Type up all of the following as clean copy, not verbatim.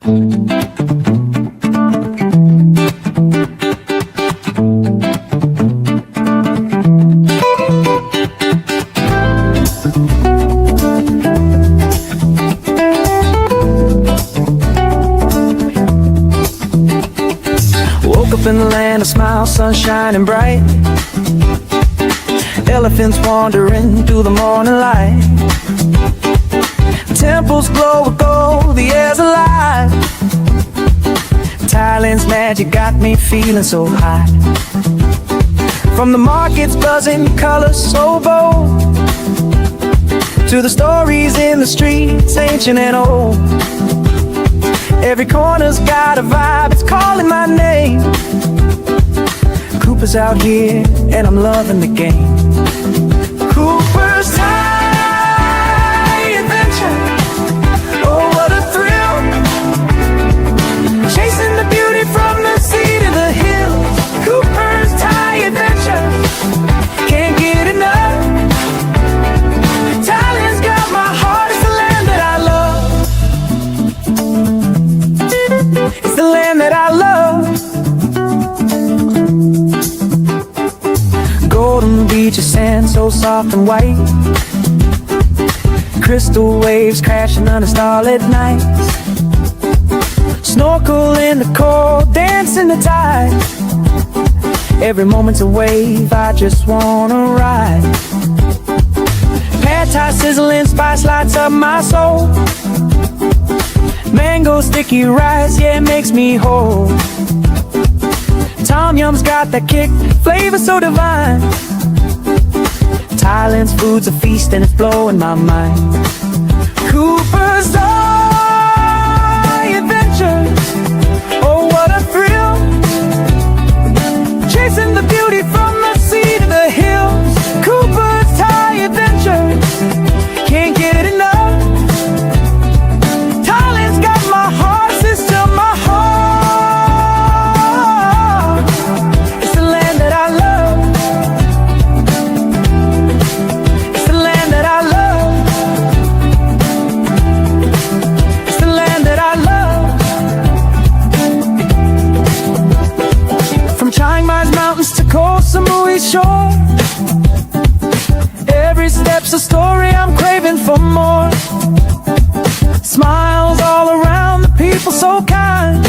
In the land of smiles, sun shining bright. Elephants wandering through the morning light. Temples glow with gold, the air's alive. Thailand's magic got me feeling so high. From the markets buzzing, colors so bold, to the stories in the streets, ancient and old. Every corner's got a vibe, it's calling my name. Cooper's out here, and I'm loving the game. Cooper's Thaiadventure, oh what a thrill. Chasing the beauty from the sea to the hills. Cooper's Thaiadventure, can't get enough. Thailand's got my heart, it's the land that I love. It's the land that I love. Golden beaches, sand so soft and white. Crystal waves crashing under starlit nights. Snorkel in the cold, dance in the tide. Every moment's a wave, I just wanna ride. Pad thai sizzling, spice lights up my soul. Mango sticky rice, yeah, it makes me whole. Tom Yum's got that kick, flavor so divine. Thailand's food's a feast and it's blowing my mind. Cooper's Adventures, oh what a thrill. Chasing the beauty from the sea to the hills. Cooper's Thai Adventures, can't get enough. Thailand's got my heart, sister, my heart. It's the land that I love. It's the land that I love. It's the land that I love. From Chiang Mai's mountains to Koh Samui's shore, every step's a story, I'm craving for more. Smiles all around, the people so kind.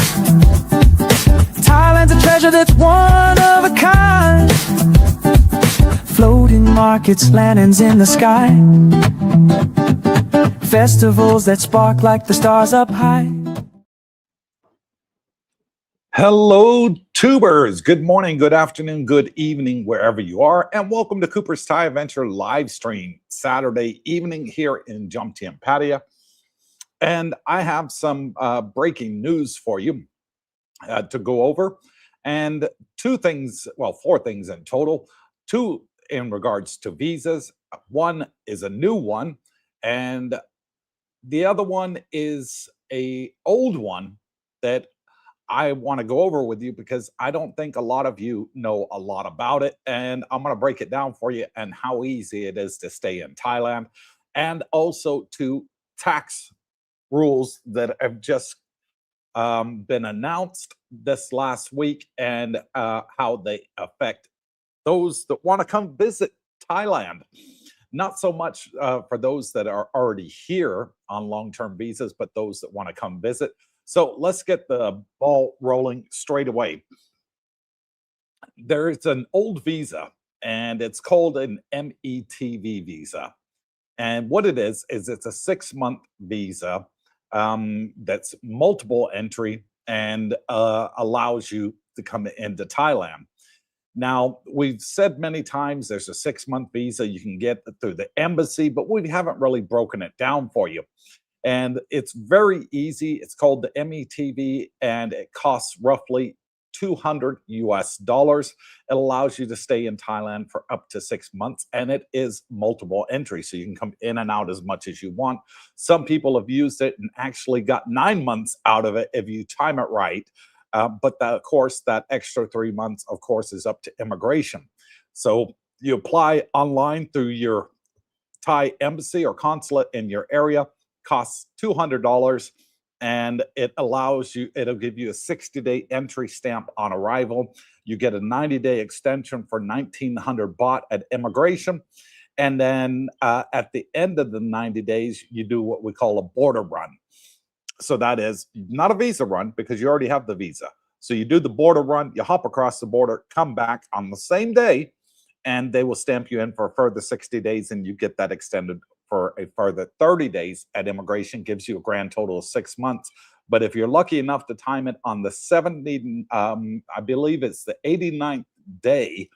Thailand's a treasure that's one of a kind. Floating markets, lanterns in the sky. Festivals that spark like the stars up high. Hello, tubers. Good morning, good afternoon, good evening, wherever you are, and welcome to Cooper's Thai Adventure live stream Saturday evening here in Pattaya. And I have some breaking news for you to go over, and four things in total. Two in regards to visas. One is a new one, and the other one is a old one that I want to go over with you because I don't think a lot of you know a lot about it, and I'm going to break it down for you and how easy it is to stay in Thailand, and also to tax rules that have just been announced this last week, and how they affect those that want to come visit Thailand. Not so much for those that are already here on long-term visas, but those that want to come visit. So let's get the ball rolling straight away. There's an old visa, and it's called an METV visa. And what it is it's a 6-month visa that's multiple entry and allows you to come into Thailand. Now, we've said many times there's a 6-month visa you can get through the embassy, but we haven't really broken it down for you. And it's very easy. It's called the METV, and it costs roughly $200 US. It allows you to stay in Thailand for up to 6 months, and it is multiple entry, so you can come in and out as much as you want. Some people have used it and actually got 9 months out of it if you time it right. But of course, that extra 3 months, of course, is up to immigration. So you apply online through your Thai embassy or consulate in your area. Costs $200, and it allows you, it'll give you a 60-day entry stamp on arrival. You get a 90-day extension for 1,900 baht at immigration. And then at the end of the 90 days, you do what we call a border run. So that is not a visa run because you already have the visa. So you do the border run, you hop across the border, come back on the same day, and they will stamp you in for a further 60 days, and you get that extended for a further 30 days at immigration, gives you a grand total of 6 months. But if you're lucky enough to time it on the 70, I believe it's the 89th day,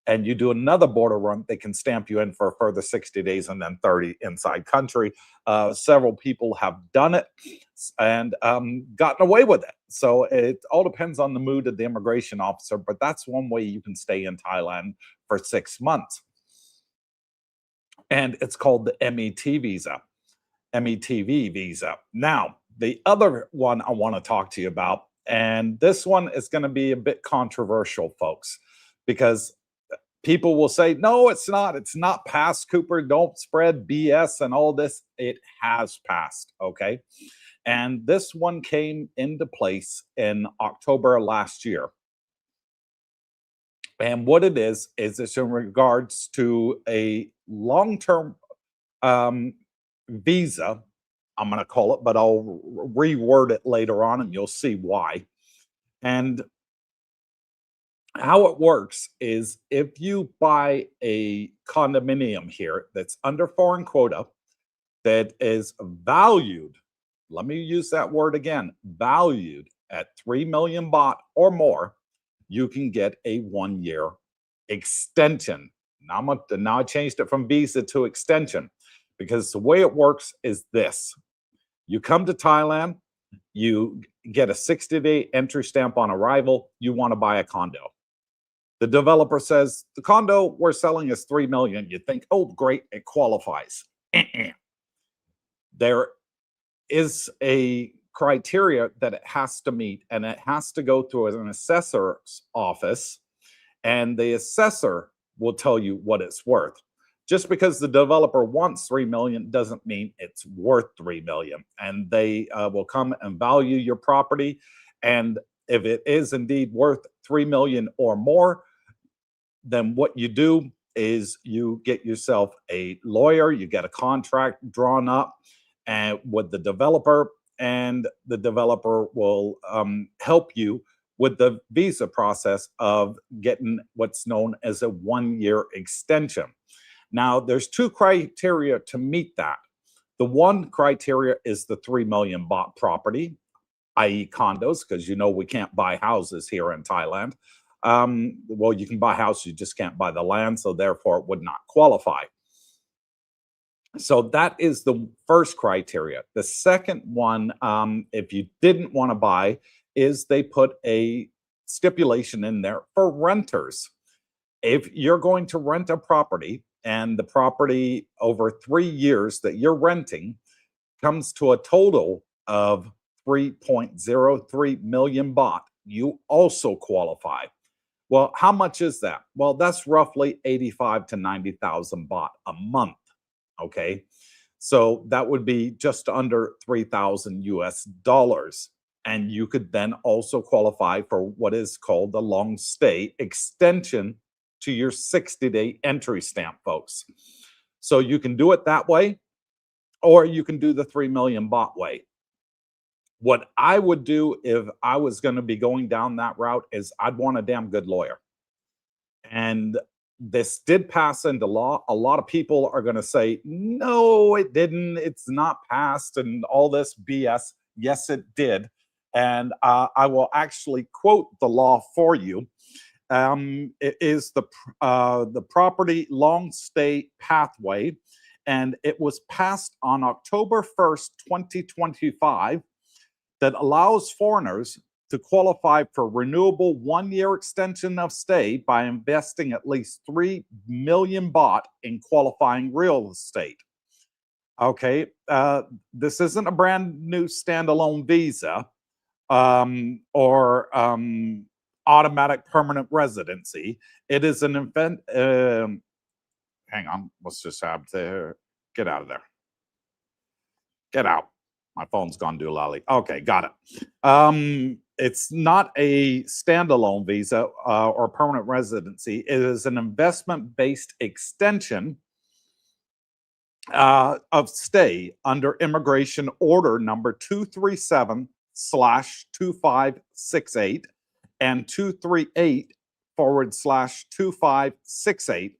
and you do another border run, they can stamp you in for a further 60 days and then 30 inside country. Several people have done it and gotten away with it. So it all depends on the mood of the immigration officer, but that's one way you can stay in Thailand for 6 months. And it's called the MET visa, METV visa. Now, the other one I want to talk to you about, and this one is going to be a bit controversial, folks, because people will say, no, it's not. It's not passed, Cooper. Don't spread BS and all this. It has passed, okay? And this one came into place in October last year. And what it is it's in regards to a long-term visa, I'm going to call it, but I'll reword it later on and you'll see why. And how it works is if you buy a condominium here that's under foreign quota that is valued, let me use that word again, valued at 3 million baht or more, you can get a 1-year extension. Now I changed it from visa to extension because the way it works is this. You come to Thailand, you get a 60-day entry stamp on arrival, you want to buy a condo. The developer says, the condo we're selling is 3 million. You think, oh, great, it qualifies. There is a criteria that it has to meet, and it has to go through an assessor's office, and the assessor will tell you what it's worth. Just because the developer wants 3 million doesn't mean it's worth 3 million. And they will come and value your property. And if it is indeed worth 3 million or more, then what you do is you get yourself a lawyer, you get a contract drawn up and with the developer, and the developer will help you with the visa process of getting what's known as a 1-year extension. Now, there's 2 criteria to meet that. The one criteria is the 3 million baht property, i.e. condos, because you know we can't buy houses here in Thailand. Well, you can buy houses, you just can't buy the land, so therefore it would not qualify. So that is the first criteria. The second one, if you didn't want to buy, is they put a stipulation in there for renters. If you're going to rent a property and the property over 3 years that you're renting comes to a total of 3.03 million baht, you also qualify. Well, how much is that? Well, that's roughly 85 to 90,000 baht a month. Okay, so that would be just under 3,000 US dollars. And you could then also qualify for what is called the long stay extension to your 60-day entry stamp, folks. So you can do it that way, or you can do the 3 million baht way. What I would do if I was going to be going down that route is I'd want a damn good lawyer. And this did pass into law. A lot of people are going to say, no, it didn't. It's not passed and all this BS. Yes, it did. And I will actually quote the law for you. It is the Property Long Stay Pathway, and it was passed on October 1st, 2025, that allows foreigners to qualify for renewable 1-year extension of stay by investing at least 3 million baht in qualifying real estate. Okay, this isn't a brand new standalone visa or automatic permanent residency. It is an event. Hang on, let's just have to get out of there. Get out. My phone's gone doolally. Okay, got it. It's not a standalone visa or permanent residency. It is an investment-based extension of stay under immigration order number 237/2568 and 238/2568,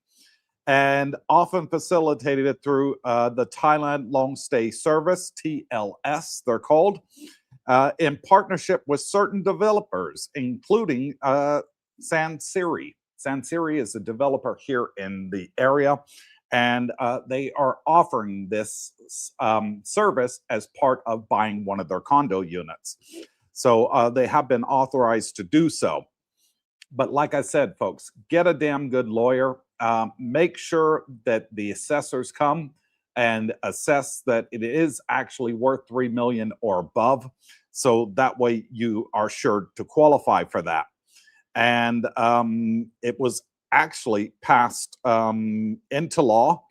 and often facilitated through the Thailand Long Stay Service, TLS, they're called, in partnership with certain developers, including Sansiri. Sansiri is a developer here in the area, and they are offering this service as part of buying one of their condo units. So they have been authorized to do so. But like I said, folks, get a damn good lawyer. Make sure that the assessors come and assess that it is actually worth 3 million or above. So that way you are sure to qualify for that. And it was actually passed into law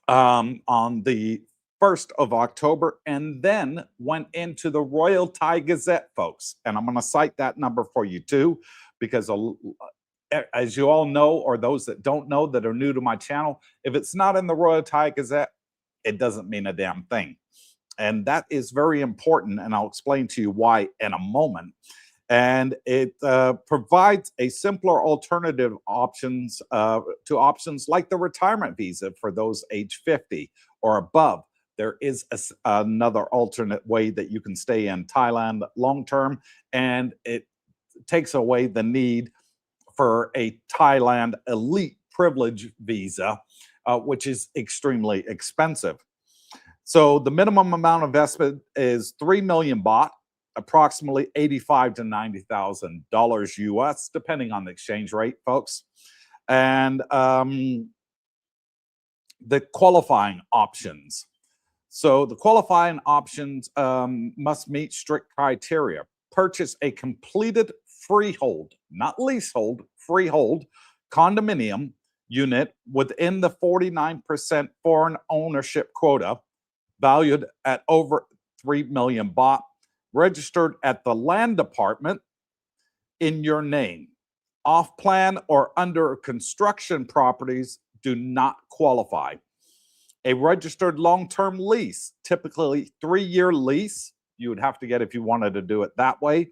on the 1st of October, and then went into the Royal Thai Gazette, folks. And I'm going to cite that number for you too, because as you all know, or those that don't know that are new to my channel, if it's not in the Royal Thai Gazette, it doesn't mean a damn thing. And that is very important, and I'll explain to you why in a moment. And it provides a simpler alternative options to options like the retirement visa for those age 50 or above. There is another alternate way that you can stay in Thailand long term, and it takes away the need for a Thailand elite privilege visa, which is extremely expensive. So the minimum amount of investment is 3 million baht, approximately $85,000 to $90,000 US, depending on the exchange rate, folks. And the qualifying options. So the qualifying options must meet strict criteria. Purchase a completed freehold, not leasehold, freehold condominium unit within the 49% foreign ownership quota, valued at over 3 million baht, registered at the land department in your name. Off-plan or under construction properties do not qualify. A registered long-term lease, typically 3-year lease, you would have to get if you wanted to do it that way,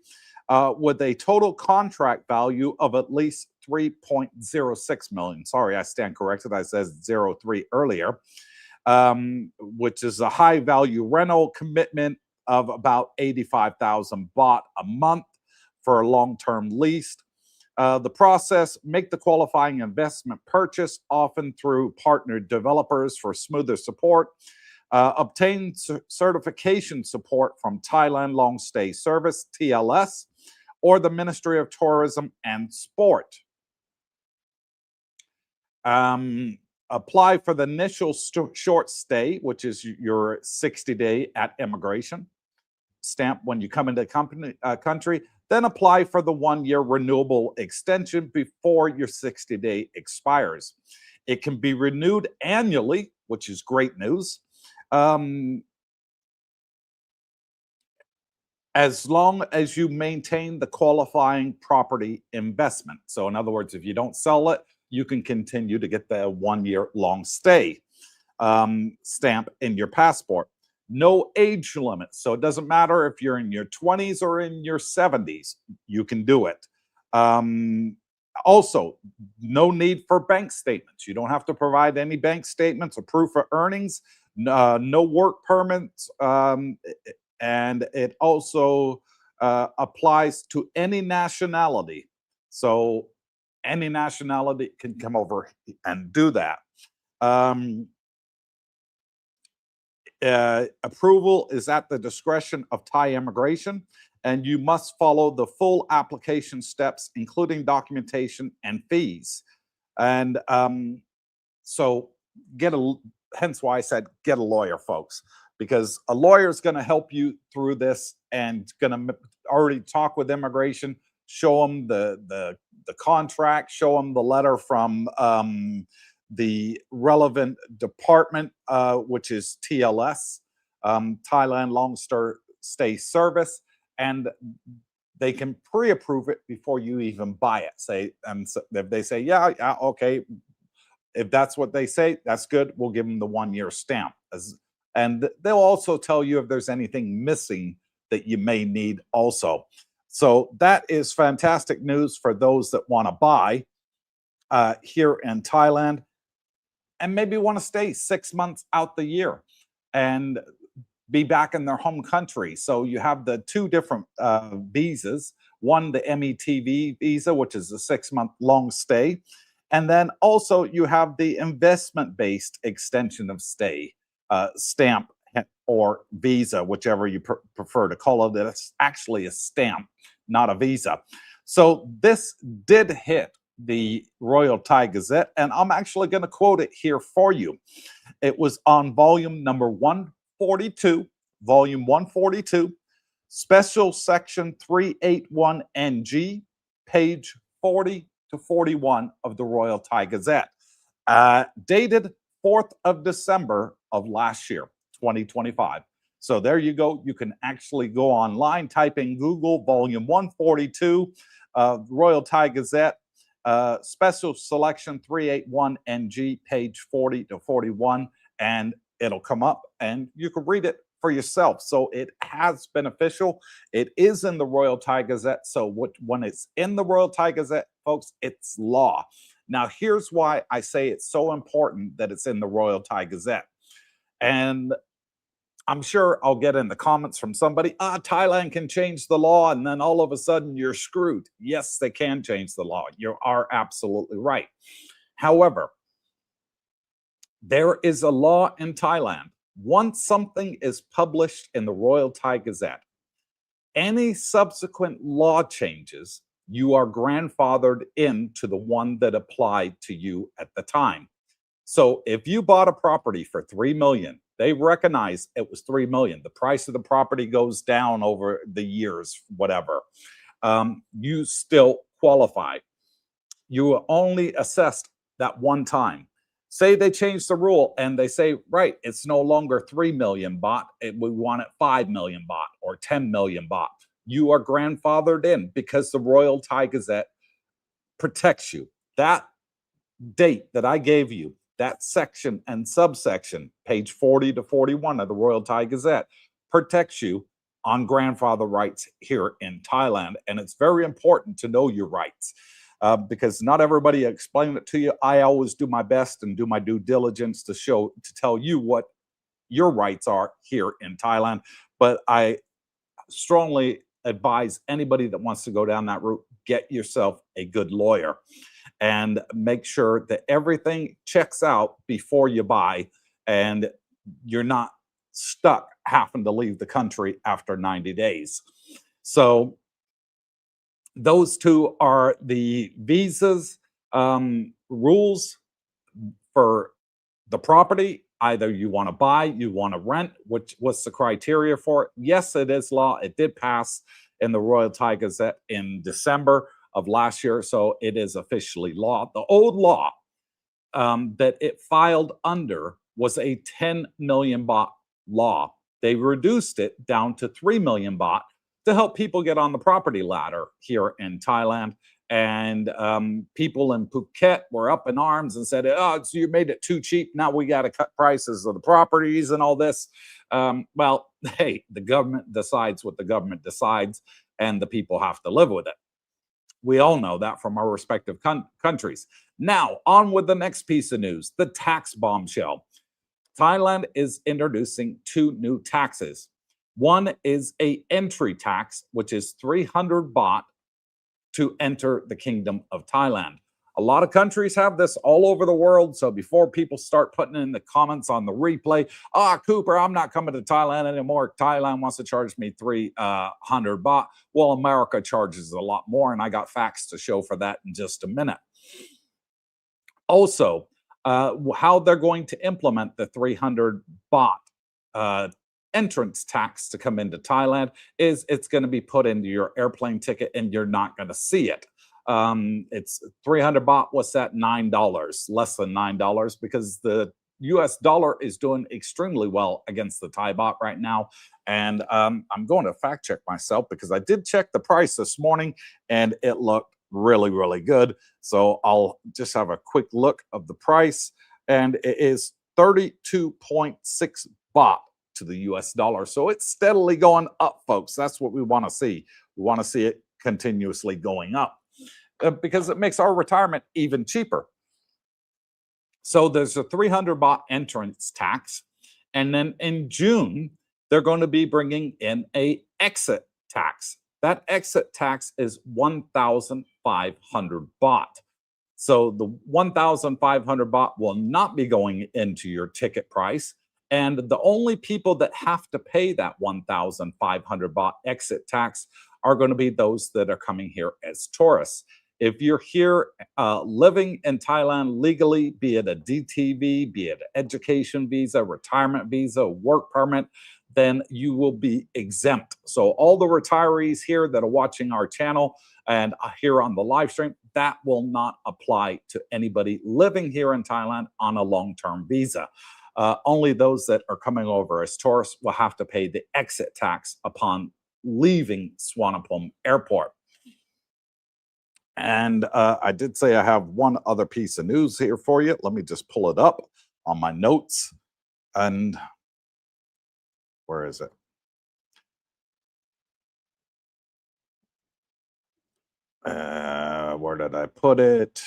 with a total contract value of at least 3.06 million. Sorry, I stand corrected. I said 03 earlier, which is a high value rental commitment of about 85,000 baht a month for a long-term lease. The process, make the qualifying investment purchase, often through partnered developers for smoother support. Obtain certification support from Thailand Long Stay Service, TLS, or the Ministry of Tourism and Sport. Apply for the initial short stay, which is your 60-day at immigration stamp when you come into the country. Then apply for the 1-year renewable extension before your 60-day expires. It can be renewed annually, which is great news, as long as you maintain the qualifying property investment. So in other words, if you don't sell it, you can continue to get the 1-year long stay stamp in your passport. No age limit. So it doesn't matter if you're in your 20s or in your 70s, you can do it. Also, no need for bank statements. You don't have to provide any bank statements or proof of earnings, no work permits, and it also applies to any nationality. So any nationality can come over and do that. Approval is at the discretion of Thai immigration, and you must follow the full application steps, including documentation and fees. And so hence why I said get a lawyer, folks, because a lawyer is going to help you through this and going to already talk with immigration, show them the contract, show them the letter from the relevant department, which is TLS, Thailand stay service, and they can pre-approve it before you even buy it. So if they say, yeah, okay, if that's what they say, that's good. We'll give them the 1-year stamp. And they'll also tell you if there's anything missing that you may need also. So that is fantastic news for those that want to buy here in Thailand and maybe want to stay 6 months out the year and be back in their home country. So you have the two different visas. One, the METV visa, which is a 6-month long stay. And then also you have the investment-based extension of stay stamp or visa, whichever you prefer to call it. It's actually a stamp, not a visa. So this did hit the Royal Thai Gazette, and I'm actually going to quote it here for you. It was on volume number 142, volume 142, special section 381NG, page 40 to 41 of the Royal Thai Gazette, dated 4th of December of last year, 2025. So there you go. You can actually go online, type in Google volume 142, Royal Thai Gazette, special selection 381NG, page 40 to 41, and it'll come up and you can read it for yourself. So it has been official. It is in the Royal Thai Gazette. So when it's in the Royal Thai Gazette, folks, it's law. Now, here's why I say it's so important that it's in the Royal Thai Gazette. And I'm sure I'll get in the comments from somebody, Thailand can change the law and then all of a sudden you're screwed. Yes, they can change the law. You are absolutely right. However, there is a law in Thailand. Once something is published in the Royal Thai Gazette, any subsequent law changes, you are grandfathered into the one that applied to you at the time. So if you bought a property for $3 million, they recognize it was $3 million. The price of the property goes down over the years, whatever. You still qualify. You are only assessed that one time. Say they change the rule and they say, right, it's no longer 3 million baht. We want it 5 million baht or 10 million baht. You are grandfathered in because the Royal Thai Gazette protects you. That date that I gave you, that section and subsection, page 40 to 41 of the Royal Thai Gazette, protects you on grandfather rights here in Thailand. And it's very important to know your rights. Because not everybody explain it to you. I always do my best and do my due diligence to tell you what your rights are here in Thailand. But I strongly advise anybody that wants to go down that route, get yourself a good lawyer and make sure that everything checks out before you buy and you're not stuck having to leave the country after 90 days. So those two are the visas rules for the property. Either you want to buy, you want to rent, what's the criteria for it? Yes, it is law. It did pass in the Royal Thai Gazette in December of last year, so it is officially law. The old law that it filed under was a 10 million baht law. They reduced it down to 3 million baht to help people get on the property ladder here in Thailand. And people in Phuket were up in arms and said, oh, so you made it too cheap. Now we got to cut prices of the properties and all this. Well, hey, the government decides what the government decides, and the people have to live with it. We all know that from our respective countries. Now, on with the next piece of news, the tax bombshell. Thailand is introducing 2 new taxes. One is an entry tax, which is 300 baht to enter the Kingdom of Thailand. A lot of countries have this all over the world. So before people start putting in the comments on the replay, Cooper, I'm not coming to Thailand anymore. Thailand wants to charge me 300 baht. Well, America charges a lot more, and I got facts to show for that in just a minute. Also, how they're going to implement the 300 baht entrance tax to come into Thailand is it's going to be put into your airplane ticket and you're not going to see it. It's 300 baht. What's that? $9, less than $9, because the US dollar is doing extremely well against the Thai baht right now. And I'm going to fact check myself because I did check the price this morning and it looked really, really good. So I'll just have a quick look of the price, and it is 32.6 baht to the US dollar. So it's steadily going up, folks. That's what we want to see. We want to see it continuously going up because it makes our retirement even cheaper. So there's a 300 baht entrance tax. And then in June, they're going to be bringing in a exit tax. That exit tax is 1,500 baht. So the 1,500 baht will not be going into your ticket price. And the only people that have to pay that 1,500 baht exit tax are going to be those that are coming here as tourists. If you're here living in Thailand legally, be it a DTV, be it an education visa, retirement visa, work permit, then you will be exempt. So all the retirees here that are watching our channel and here on the live stream, that will not apply to anybody living here in Thailand on a long-term visa. Only those that are coming over as tourists will have to pay the exit tax upon leaving Suvarnabhumi Airport. And I did say I have one other piece of news here for you. Let me just pull it up on my notes. And where is it? Where did I put it?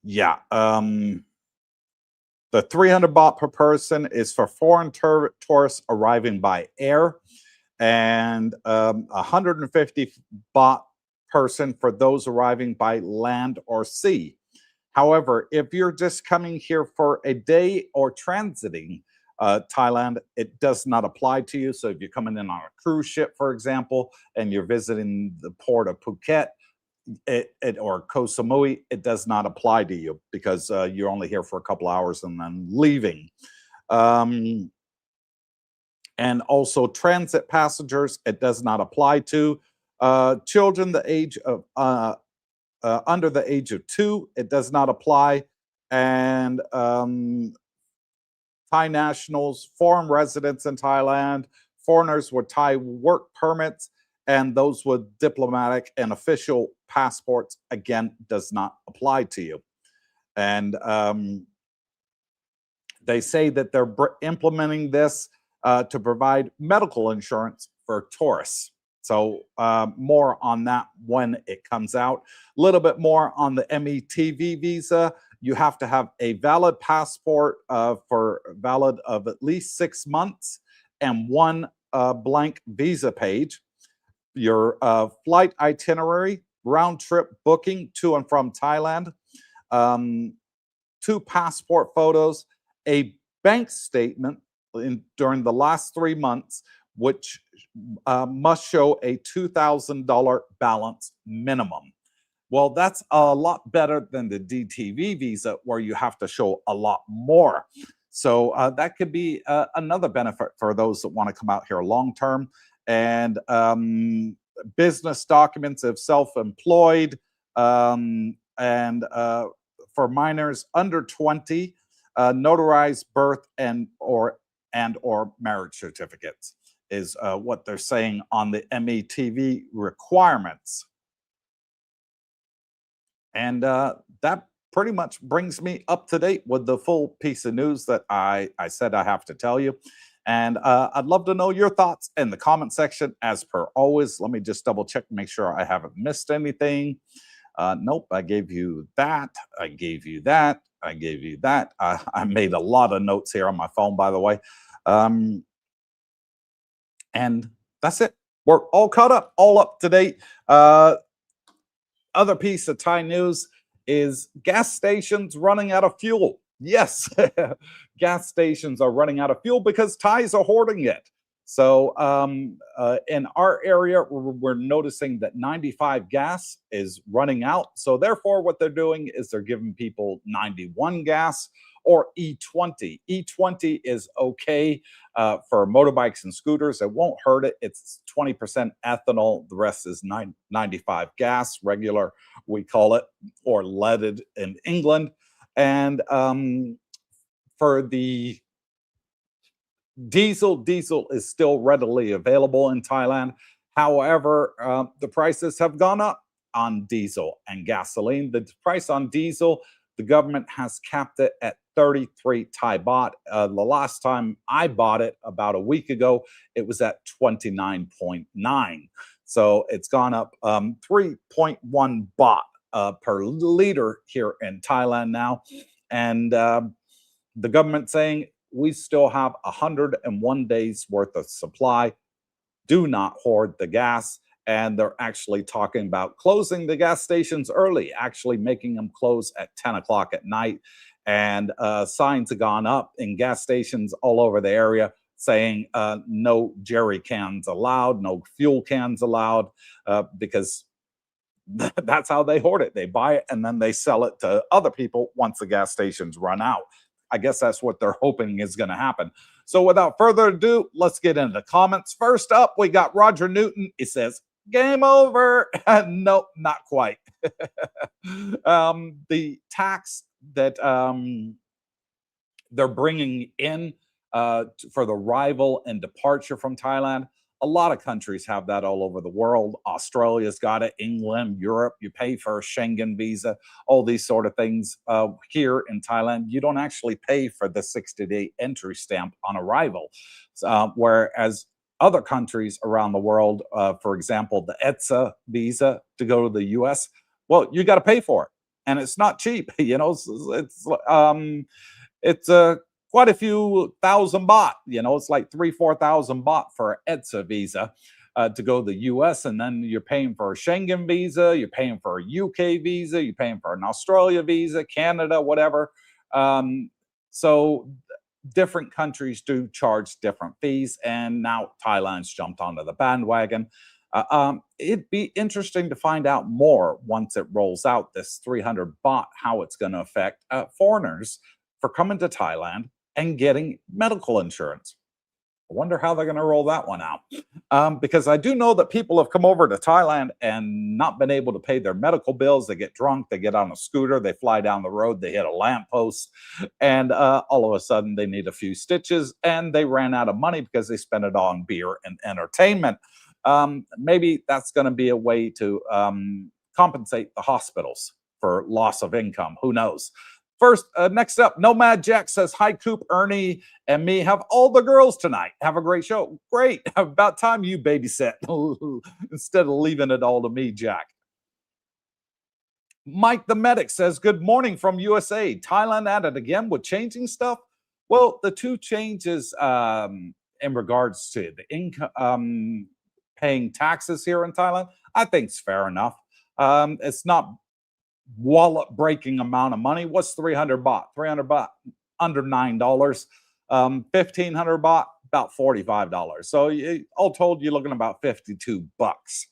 Yeah. The 300 baht per person is for foreign tourists arriving by air, and 150 baht person for those arriving by land or sea. However, if you're just coming here for a day or transiting Thailand, it does not apply to you. So if you're coming in on a cruise ship, for example, and you're visiting the port of Phuket or Koh Samui, it does not apply to you because you're only here for a couple hours and then leaving. And also transit passengers, it does not apply to. Children the age of under the age of 2, it does not apply. And Thai nationals, foreign residents in Thailand, foreigners with Thai work permits, and those with diplomatic and official passports, again, does not apply to you. And they say that they're implementing this to provide medical insurance for tourists. So more on that when it comes out. A little bit more on the METV visa. You have to have a valid passport for valid of at least 6 months and one blank visa page. Your flight itinerary, round trip booking to and from Thailand, 2 passport photos, a bank statement during the last 3 months, which must show a $2,000 balance minimum. Well, that's a lot better than the DTV visa where you have to show a lot more. So that could be another benefit for those that want to come out here long term. And business documents if self-employed, and for minors under 20, notarized birth and or marriage certificates is what they're saying on the METV requirements. And that pretty much brings me up to date with the full piece of news that I said I have to tell you. And I'd love to know your thoughts in the comment section. As per always, let me just double check and make sure I haven't missed anything. Nope, I gave you that. I gave you that. I gave you that. I made a lot of notes here on my phone, by the way. And that's it. We're all caught up, all up to date. Other piece of Thai news is gas stations running out of fuel. Yes, gas stations are running out of fuel because Thais are hoarding it. So in our area, we're noticing that 95 gas is running out. So therefore, what they're doing is they're giving people 91 gas or E20. E20 is okay for motorbikes and scooters. It won't hurt it. It's 20% ethanol. The rest is 95 gas, regular, we call it, or leaded in England. And for the diesel is still readily available in Thailand. However, the prices have gone up on diesel and gasoline. The price on diesel, the government has capped it at 33 Thai baht. The last time I bought it about a week ago, it was at 29.9. So it's gone up 3.1 baht per liter here in Thailand now. And the government saying we still have 101 days worth of supply. Do not hoard the gas. And they're actually talking about closing the gas stations early, actually making them close at 10 o'clock at night. And signs have gone up in gas stations all over the area saying no jerry cans allowed, no fuel cans allowed, because that's how they hoard it. They buy it and then they sell it to other people once the gas stations run out. I guess that's what they're hoping is going to happen. So without further ado, let's get into the comments. First up, we got Roger Newton. He says, game over. Nope, not quite. The tax that they're bringing in for the arrival and departure from Thailand, a lot of countries have that all over the world. Australia's got it, England, Europe. You pay for a Schengen visa, all these sort of things. Here in Thailand, you don't actually pay for the 60-day entry stamp on arrival. Whereas other countries around the world, for example, the ETSA visa to go to the US, well, you got to pay for it. And it's not cheap. You know, it's quite a few thousand baht. You know, it's like 3,000-4,000 baht for an ETSA visa to go to the US. And then you're paying for a Schengen visa, you're paying for a UK visa, you're paying for an Australia visa, Canada, whatever. So different countries do charge different fees. And now Thailand's jumped onto the bandwagon. It'd be interesting to find out more once it rolls out, this 300 baht, how it's going to affect foreigners for coming to Thailand and getting medical insurance. I wonder how they're going to roll that one out. Because I do know that people have come over to Thailand and not been able to pay their medical bills. They get drunk, they get on a scooter, they fly down the road, they hit a lamppost, and all of a sudden they need a few stitches, and they ran out of money because they spent it on beer and entertainment. Maybe that's going to be a way to compensate the hospitals for loss of income. Who knows? First, next up, Nomad Jack says, hi, Coop, Ernie, and me have all the girls tonight. Have a great show. Great. About time you babysit instead of leaving it all to me, Jack. Mike the Medic says, good morning from USA. Thailand at it again with changing stuff. Well, the two changes in regards to the income, paying taxes here in Thailand, I think it's fair enough. It's not wallet breaking amount of money. What's 300 baht? 300 baht, under $9. 1,500 baht, about $45. So all told, you're looking about 52 bucks.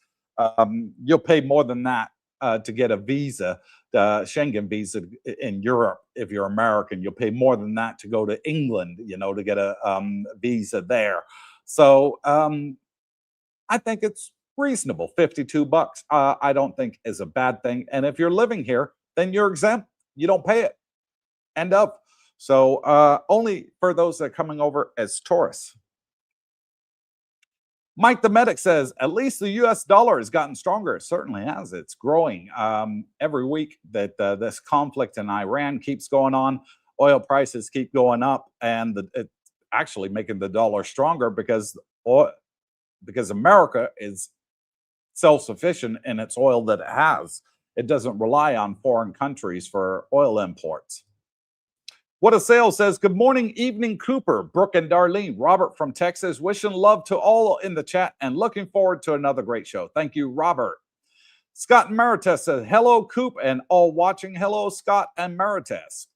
You'll pay more than that to get a visa, the Schengen visa in Europe. If you're American, you'll pay more than that to go to England, you know, to get a visa there. So I think it's reasonable. 52 bucks, I don't think is a bad thing. And if you're living here, then you're exempt. You don't pay it. End of. So only for those that are coming over as tourists. Mike the Medic says, at least the US dollar has gotten stronger. It certainly has. It's growing every week that this conflict in Iran keeps going on. Oil prices keep going up, and it's actually making the dollar stronger because America is self-sufficient in its oil that it has. It doesn't rely on foreign countries for oil imports. What a Sale says, good morning, evening, Cooper, Brooke and Darlene, Robert from Texas, wishing love to all in the chat and looking forward to another great show. Thank you, Robert. Scott and Marites says, hello, Coop, and all watching. Hello, Scott and Marites.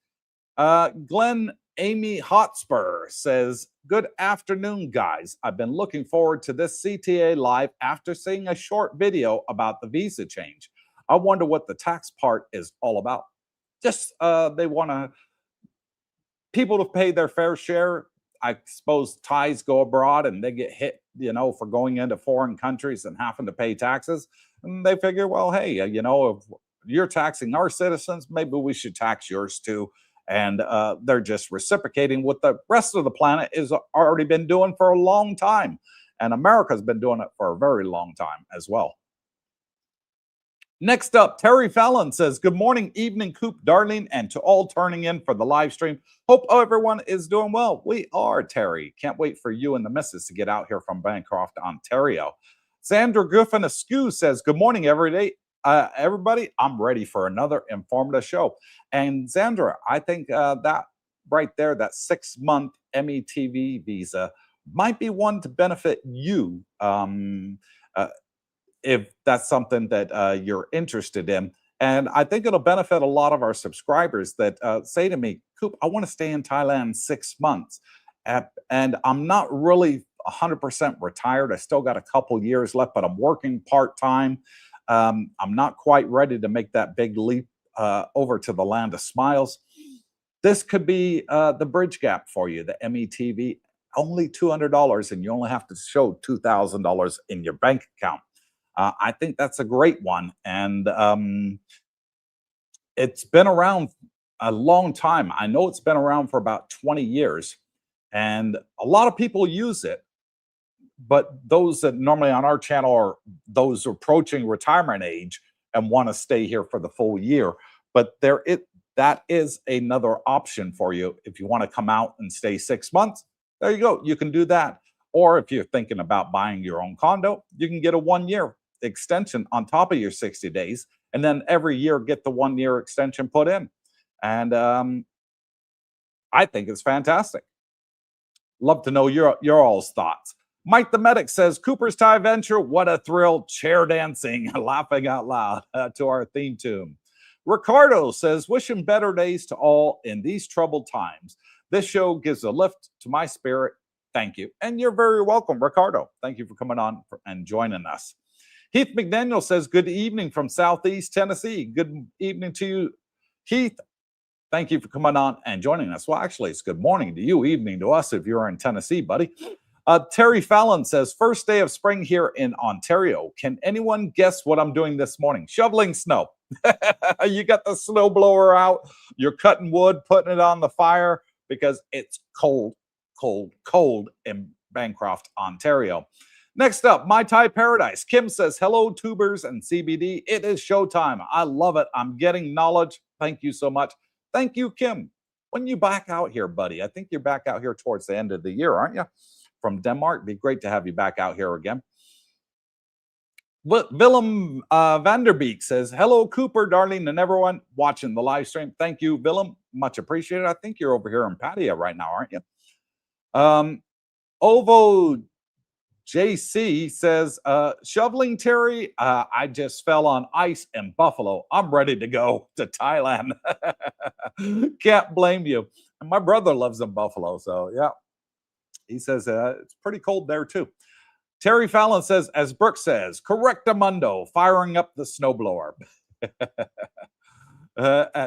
Glenn Amy Hotspur says, good afternoon, guys. I've been looking forward to this CTA live after seeing a short video about the visa change. I wonder what the tax part is all about. Just they want people to pay their fair share. I suppose Thais go abroad and they get hit, you know, for going into foreign countries and having to pay taxes. And they figure, well, hey, you know, if you're taxing our citizens, maybe we should tax yours too. And they're just reciprocating what the rest of the planet is already been doing for a long time. And America's been doing it for a very long time as well. Next up, Terry Fallon says, good morning, evening, Coop, Darlene, and to all turning in for the live stream. Hope everyone is doing well. We are, Terry. Can't wait for you and the missus to get out here from Bancroft, Ontario. Sandra Griffin Askew says, good morning, everybody. I'm ready for another informative show. And Sandra, I think that right there, that 6-month METV visa might be one to benefit you. If that's something that you're interested in. And I think it'll benefit a lot of our subscribers that say to me, Coop, I want to stay in Thailand 6 months. And I'm not really 100% retired. I still got a couple years left, but I'm working part-time. I'm not quite ready to make that big leap over to the land of smiles. This could be the bridge gap for you, the METV. Only $200, and you only have to show $2,000 in your bank account. I think that's a great one. And it's been around a long time. I know it's been around for about 20 years. And a lot of people use it. But those that normally on our channel are those approaching retirement age and want to stay here for the full year. But that is another option for you. If you want to come out and stay 6 months, there you go. You can do that. Or if you're thinking about buying your own condo, you can get a 1-year extension on top of your 60 days. And then every year get the 1-year extension put in. And I think it's fantastic. Love to know your all's thoughts. Mike the Medic says, Coopersthaiadventure, what a thrill, chair dancing, laughing out loud to our theme tune. Ricardo says, wishing better days to all in these troubled times. This show gives a lift to my spirit. Thank you. And you're very welcome, Ricardo. Thank you for coming on and joining us. Heath McDaniel says, good evening from Southeast Tennessee. Good evening to you, Heath. Thank you for coming on and joining us. Well, actually, it's good morning to you, evening to us if you're in Tennessee, buddy. Terry Fallon says, first day of spring here in Ontario. Can anyone guess what I'm doing this morning? Shoveling snow. You got the snow blower out. You're cutting wood, putting it on the fire because it's cold, cold, cold in Bancroft, Ontario. Next up, My Thai Paradise. Kim says, hello, tubers and CBD. It is showtime. I love it. I'm getting knowledge. Thank you so much. Thank you, Kim. When you back out here, buddy? I think you're back out here towards the end of the year, aren't you? From Denmark. It'd be great to have you back out here again. Willem Vanderbeek says, hello, Cooper, Darlene, and everyone watching the live stream. Thank you, Willem. Much appreciated. I think you're over here in Pattaya right now, aren't you? Ovo JC says, shoveling, Terry, I just fell on ice in Buffalo. I'm ready to go to Thailand. Can't blame you. And my brother lives in Buffalo, so yeah. He says it's pretty cold there too. Terry Fallon says, as Brooke says, correctamundo, firing up the snowblower.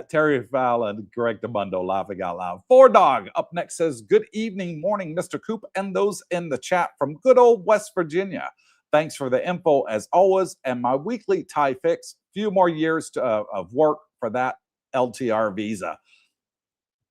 Terry Fallon, correctamundo, laughing out loud. Four Dog up next says, good evening, morning, Mr. Coop, and those in the chat from good old West Virginia. Thanks for the info as always, and my weekly Thai fix. Few more years of work for that LTR visa.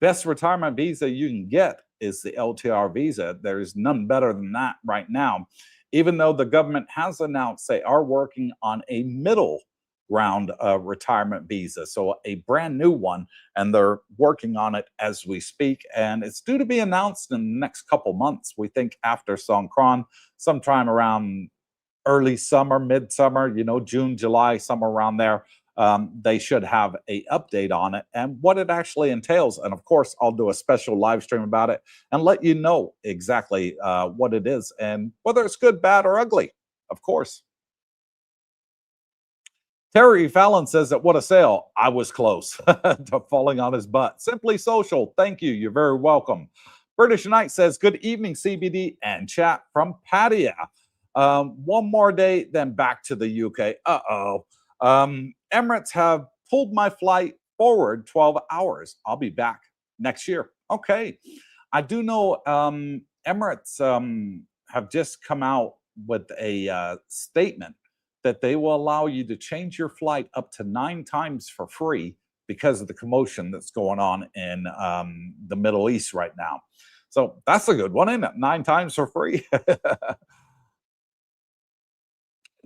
Best retirement visa you can get is the LTR visa. There's none better than that right now. Even though the government has announced they are working on a middle round retirement visa, so a brand new one, and they're working on it as we speak, and it's due to be announced in the next couple months. We think after Songkran, sometime around early summer, midsummer, you know, June, July, somewhere around there. They should have a update on it and what it actually entails. And of course, I'll do a special live stream about it and let you know exactly what it is and whether it's good, bad, or ugly, of course. Terry Fallon says that what a sale. I was close to falling on his butt. Simply Social. Thank you. You're very welcome. British Knight says, good evening, CBD and chat from Pattaya. One more day, then back to the UK. Emirates have pulled my flight forward 12 hours. I'll be back next year. Okay. I do know Emirates have just come out with a statement that they will allow you to change your flight up to 9 times for free because of the commotion that's going on in the Middle East right now. So that's a good one, isn't it? 9 times for free.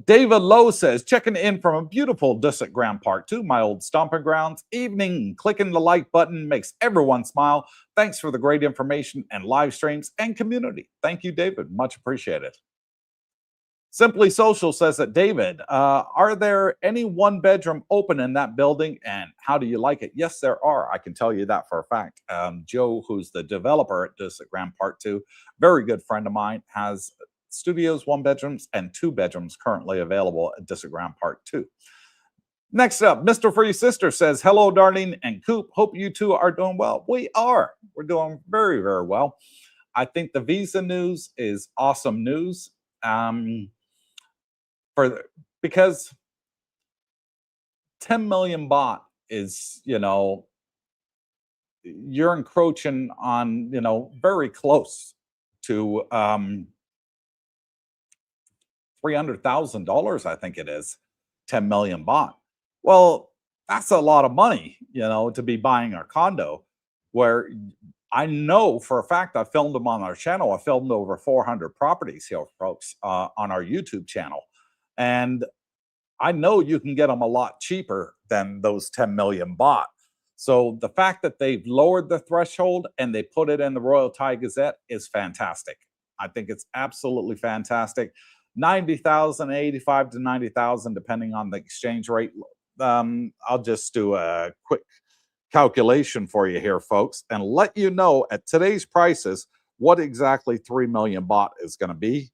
David Lowe says, checking in from a beautiful Dusit Grand Park 2, my old stomping grounds. Evening, clicking the like button makes everyone smile. Thanks for the great information and live streams and community. Thank you, David. Much appreciated. Simply Social says that, David, are there any one bedroom open in that building and how do you like it? Yes, there are. I can tell you that for a fact. Joe, who's the developer at Dusit Grand Park 2, very good friend of mine, has studios, 1 bedrooms, and 2 bedrooms currently available at Dusit Grand Park 2. Next up, Mr. Free Sister says, hello, Darlene and Coop. Hope you two are doing well. We are. We're doing very, very well. I think the visa news is awesome news. Because 10 million baht is, you're encroaching on, very close to $300,000, I think it is, 10 million baht. Well, that's a lot of money, to be buying a condo where I know for a fact I filmed them on our channel. I filmed over 400 properties here, folks, on our YouTube channel. And I know you can get them a lot cheaper than those 10 million baht. So the fact that they've lowered the threshold and they put it in the Royal Thai Gazette is fantastic. I think it's absolutely fantastic. 90,000, 85 to 90,000, depending on the exchange rate. I'll just do a quick calculation for you here, folks, and let you know at today's prices what exactly 3 million baht is going to be.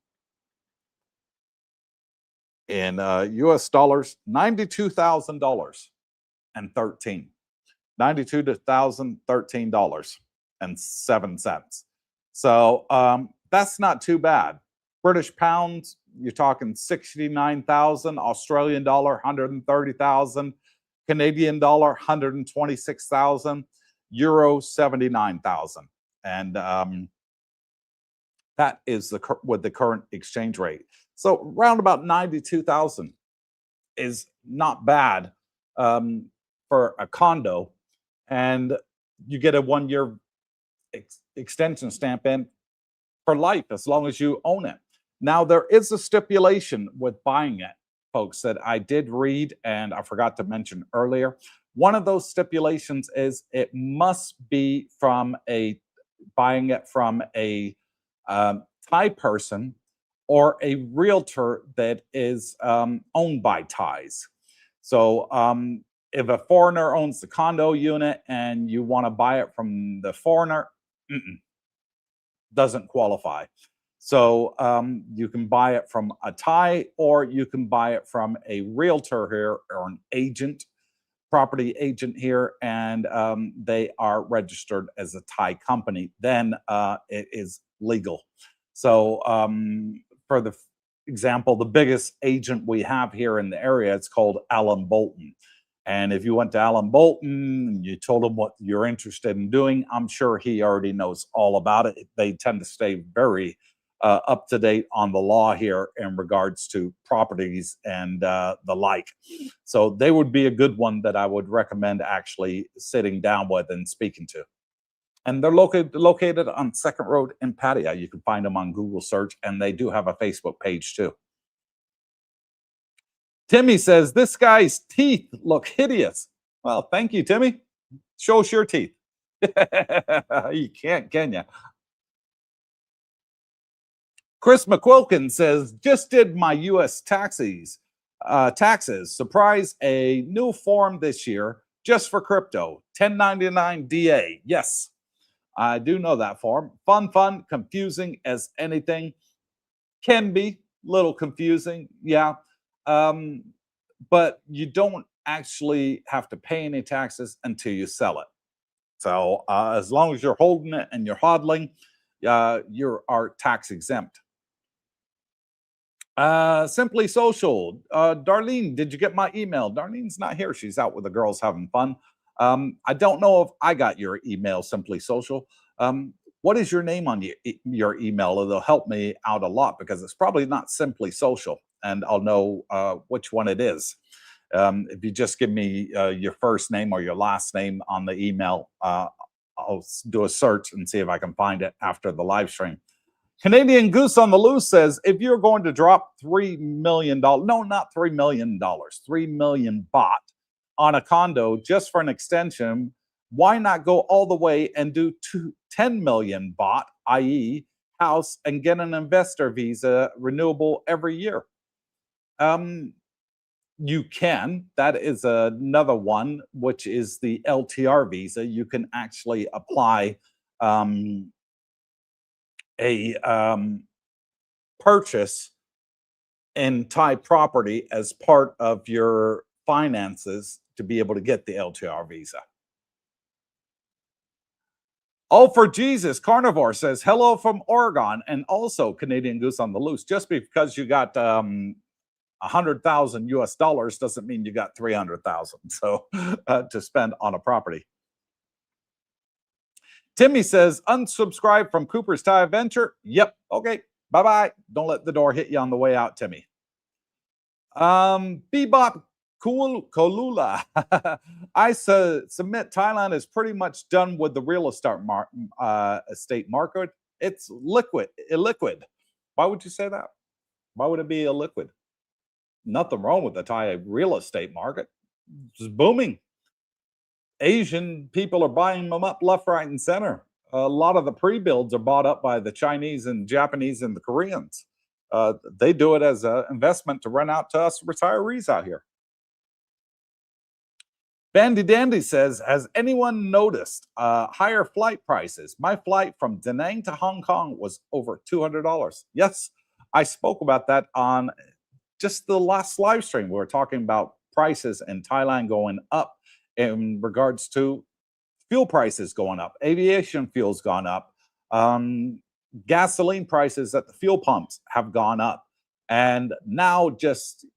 In US dollars, $92,000 and 13. $92,013.07. So that's not too bad. British pounds, you're talking 69,000, Australian dollar, 130,000, Canadian dollar, 126,000, euro, 79,000. And that is with the current exchange rate. So around about 92,000 is not bad for a condo, and you get a 1-year extension stamp in for life as long as you own it. Now, there is a stipulation with buying it, folks, that I did read and I forgot to mention earlier. One of those stipulations is it must be buying it from a Thai person or a realtor that is owned by Thais. So if a foreigner owns the condo unit and you want to buy it from the foreigner, doesn't qualify. So you can buy it from a Thai or you can buy it from a realtor here or an agent, property agent here, and they are registered as a Thai company. Then it is legal. So for the example, the biggest agent we have here in the area, it's called Alan Bolton. And if you went to Alan Bolton and you told him what you're interested in doing, I'm sure he already knows all about it. They tend to stay very up to date on the law here in regards to properties and the like. So they would be a good one that I would recommend actually sitting down with and speaking to. And they're located on 2nd Road in Pattaya. You can find them on Google search, and they do have a Facebook page too. Timmy says, this guy's teeth look hideous. Well, thank you, Timmy. Show us your teeth. You can't, can you? Chris McQuilkin says, just did my U.S. taxes. Surprise, a new form this year just for crypto. 1099 DA. Yes, I do know that form. Fun, confusing as anything. Can be a little confusing, yeah. But you don't actually have to pay any taxes until you sell it. So as long as you're holding it and you're hodling, you are tax exempt. Simply Social. Darlene, did you get my email? Darlene's not here. She's out with the girls having fun. I don't know if I got your email, Simply Social. What is your name on your email? It'll help me out a lot because it's probably not Simply Social. and I'll know which one it is. If you just give me your first name or your last name on the email, I'll do a search and see if I can find it after the live stream. Canadian Goose on the Loose says, if you're going to drop $3 million, no, not $3 million, 3 million baht on a condo just for an extension, why not go all the way and do 10 million baht, i.e. house, and get an investor visa renewable every year? You can. That is another one, which is the LTR visa. You can actually apply a purchase in Thai property as part of your finances to be able to get the LTR visa. All for Jesus Carnivore says, hello from Oregon, and also Canadian Goose on the Loose. Just because you got 100,000 US dollars doesn't mean you got 300,000 so to spend on a property. Timmy says, unsubscribe from Coopersthaiadventure. Yep. Okay. Bye-bye. Don't let the door hit you on the way out, Timmy. Bebop Kolula. I submit Thailand is pretty much done with the real estate market. It's illiquid. Why would you say that? Why would it be illiquid? Nothing wrong with the Thai real estate market. It's booming. Asian people are buying them up left, right, and center. A lot of the pre-builds are bought up by the Chinese and Japanese and the Koreans. They do it as an investment to rent out to us retirees out here. Bandy Dandy says, has anyone noticed higher flight prices? My flight from Da Nang to Hong Kong was over $200. Yes, I spoke about that on just the last live stream. We were talking about prices in Thailand going up in regards to fuel prices going up. Aviation fuel's gone up. Gasoline prices at the fuel pumps have gone up. And now just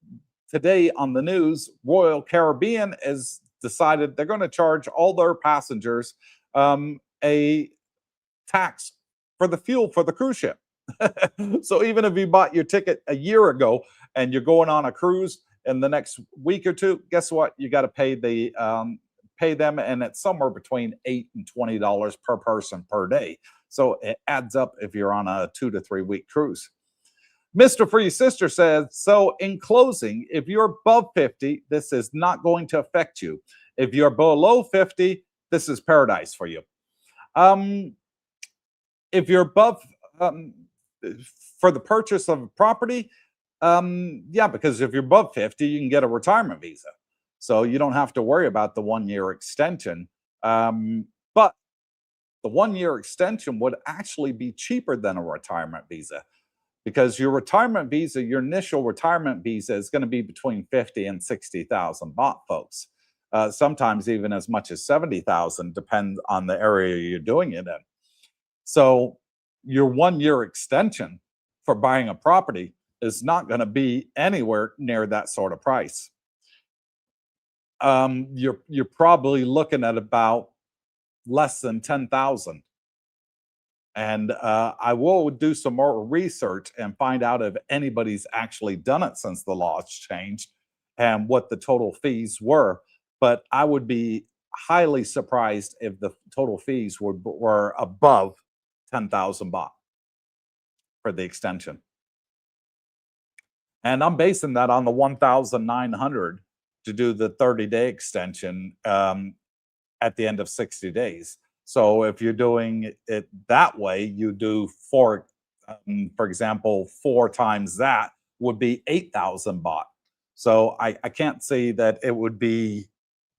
today on the news, Royal Caribbean has decided they're going to charge all their passengers a tax for the fuel for the cruise ship. So even if you bought your ticket a year ago and you're going on a cruise in the next week or two, guess what? You got to pay them, and it's somewhere between $8 and $20 per person per day. So it adds up if you're on a 2 to 3 week cruise. Mr. Free Sister says, so in closing, if you're above 50, this is not going to affect you. If you're below 50, this is paradise for you. If you're above, for the purchase of a property, yeah, because if you're above 50, you can get a retirement visa. So you don't have to worry about the 1 year extension. But the 1 year extension would actually be cheaper than a retirement visa, because your retirement visa, your initial retirement visa is going to be between 50 and 60,000 baht, folks. Sometimes even as much as 70,000, depends on the area you're doing it in. So your 1 year extension for buying a property is not going to be anywhere near that sort of price. You're probably looking at about less than 10,000. And I will do some more research and find out if anybody's actually done it since the laws changed and what the total fees were. But I would be highly surprised if the total fees were above 10,000 baht for the extension. And I'm basing that on the 1,900 to do the 30-day extension at the end of 60 days. So if you're doing it that way, you do for example, 4 times that would be 8,000 baht. So I can't see that it would be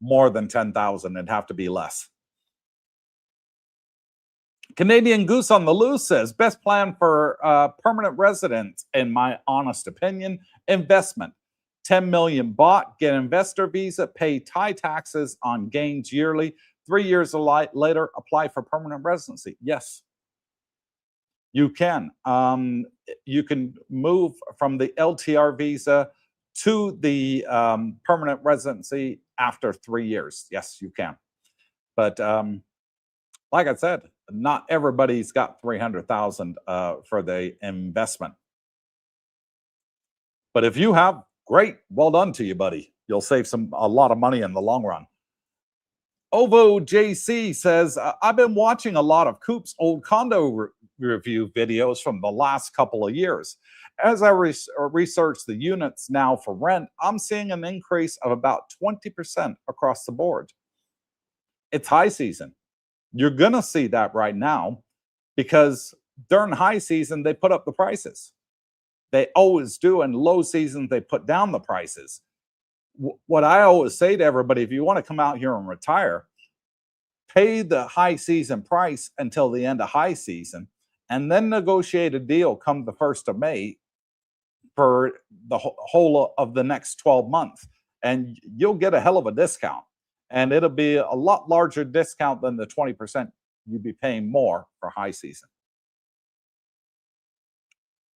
more than 10,000. It'd have to be less. Canadian Goose on the Loose says, best plan for permanent residents, in my honest opinion, investment. 10 million baht, get investor visa, pay Thai taxes on gains yearly. 3 years later, apply for permanent residency. Yes, you can. You can move from the LTR visa to the permanent residency after 3 years. Yes, you can. But like I said, not everybody's got 300,000 for the investment. But if you have, great, well done to you, buddy. You'll save a lot of money in the long run. Ovo JC says, I've been watching a lot of Coop's old condo review videos from the last couple of years. As I research the units now for rent, I'm seeing an increase of about 20% across the board. It's high season. You're going to see that right now because during high season, they put up the prices. They always do. In low season, they put down the prices. What I always say to everybody, if you want to come out here and retire, pay the high season price until the end of high season, and then negotiate a deal come the 1st of May for the whole of the next 12 months. And you'll get a hell of a discount. And it'll be a lot larger discount than the 20% you'd be paying more for high season.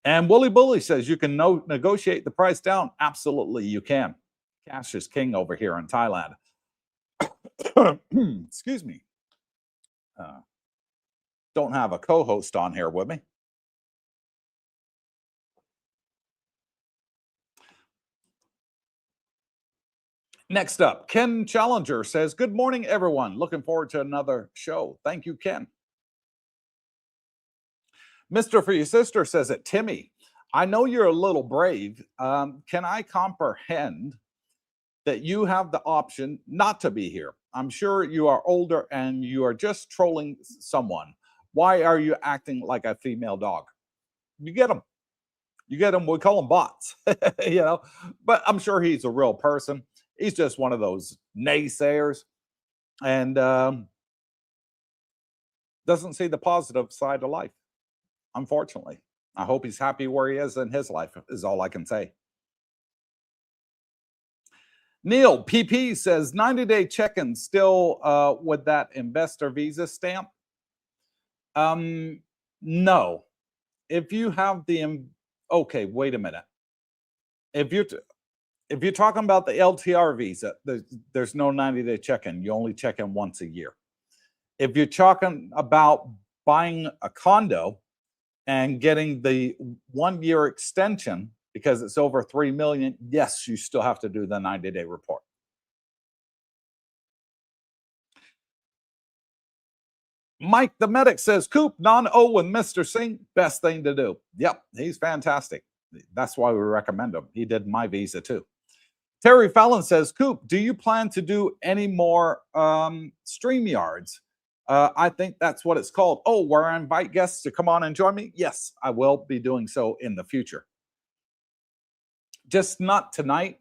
And Wooly Bully says you can negotiate the price down. Absolutely, you can. Cash is king over here in Thailand. Excuse me. Don't have a co-host on here with me. Next up, Ken Challenger says, good morning, everyone. Looking forward to another show. Thank you, Ken. Mr. For Your Sister says it, Timmy, I know you're a little brave. Can I comprehend that you have the option not to be here? I'm sure you are older and you are just trolling someone. Why are you acting like a female dog? You get them. You get them. We call them bots, you know, but I'm sure he's a real person. He's just one of those naysayers and doesn't see the positive side of life, unfortunately. I hope he's happy where he is in his life, is all I can say. Neil PP says 90-day check-in still with that investor visa stamp. No. If you have the okay, wait a minute. If you're talking about the LTR visa, there's no 90-day check-in. You only check in once a year. If you're talking about buying a condo and getting the 1-year extension because it's over 3 million, yes, you still have to do the 90-day report. Mike the Medic says, Coop, non-O with Mr. Singh, best thing to do. Yep, he's fantastic. That's why we recommend him. He did my visa too. Terry Fallon says, Coop, do you plan to do any more StreamYards? I think that's what it's called. Oh, where I invite guests to come on and join me? Yes, I will be doing so in the future. Just not tonight.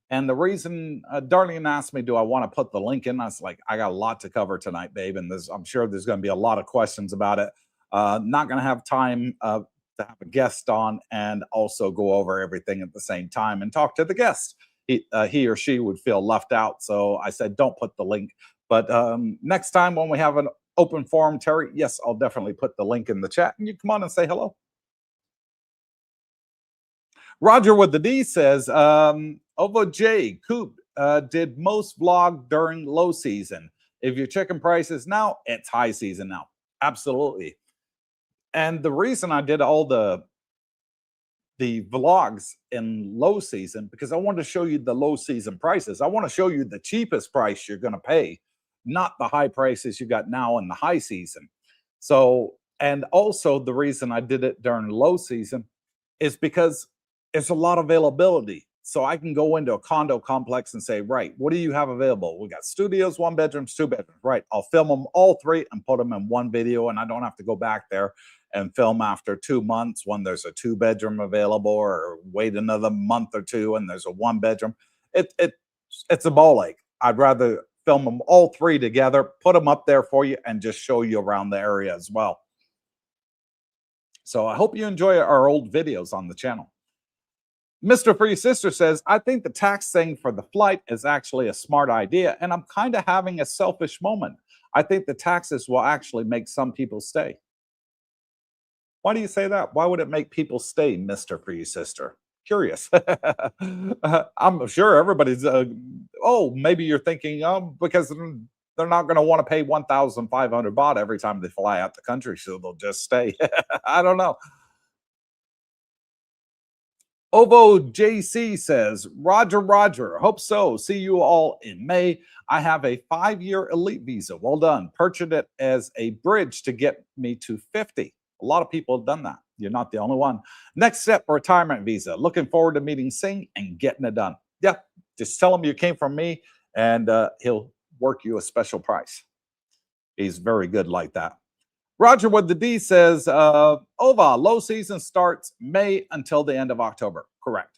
And the reason Darlene asked me, do I want to put the link in? I was like, I got a lot to cover tonight, babe. And I'm sure there's going to be a lot of questions about it. Not going to have time to have a guest on and also go over everything at the same time and talk to the guest. He or she would feel left out. So I said, don't put the link. But next time when we have an open forum, Terry, yes, I'll definitely put the link in the chat and you come on and say hello. Roger with the D says, Ovo J, Coop, did most vlog during low season. If you're checking prices now, it's high season now. Absolutely. And the reason I did all the vlogs in low season, because I want to show you the low season prices. I want to show you the cheapest price you're going to pay, not the high prices you got now in the high season. So, and also the reason I did it during low season is because it's a lot of availability. So I can go into a condo complex and say, right, what do you have available? We got studios, 1 bedrooms, 2 bedrooms. Right. I'll film them all 3 and put them in one video. And I don't have to go back there and film after 2 months when there's a 2 bedroom available, or wait another month or 2 and there's a 1 bedroom. It's a ball ache. I'd rather film them all 3 together, put them up there for you, and just show you around the area as well. So I hope you enjoy our old videos on the channel. Mr. For Your Sister says, I think the tax thing for the flight is actually a smart idea, and I'm kind of having a selfish moment. I think the taxes will actually make some people stay. Why do you say that? Why would it make people stay, Mr. For Your Sister? Curious. I'm sure everybody's, oh, maybe you're thinking, because they're not going to want to pay 1,500 baht every time they fly out the country, so they'll just stay. I don't know. Ovo JC says, Roger, hope so. See you all in May. I have a 5-year elite visa. Well done. Purchased it as a bridge to get me to 50. A lot of people have done that. You're not the only one. Next step, retirement visa. Looking forward to meeting Singh and getting it done. Yeah, just tell him you came from me and he'll work you a special price. He's very good like that. Roger with the D says, Ova, low season starts May until the end of October. Correct.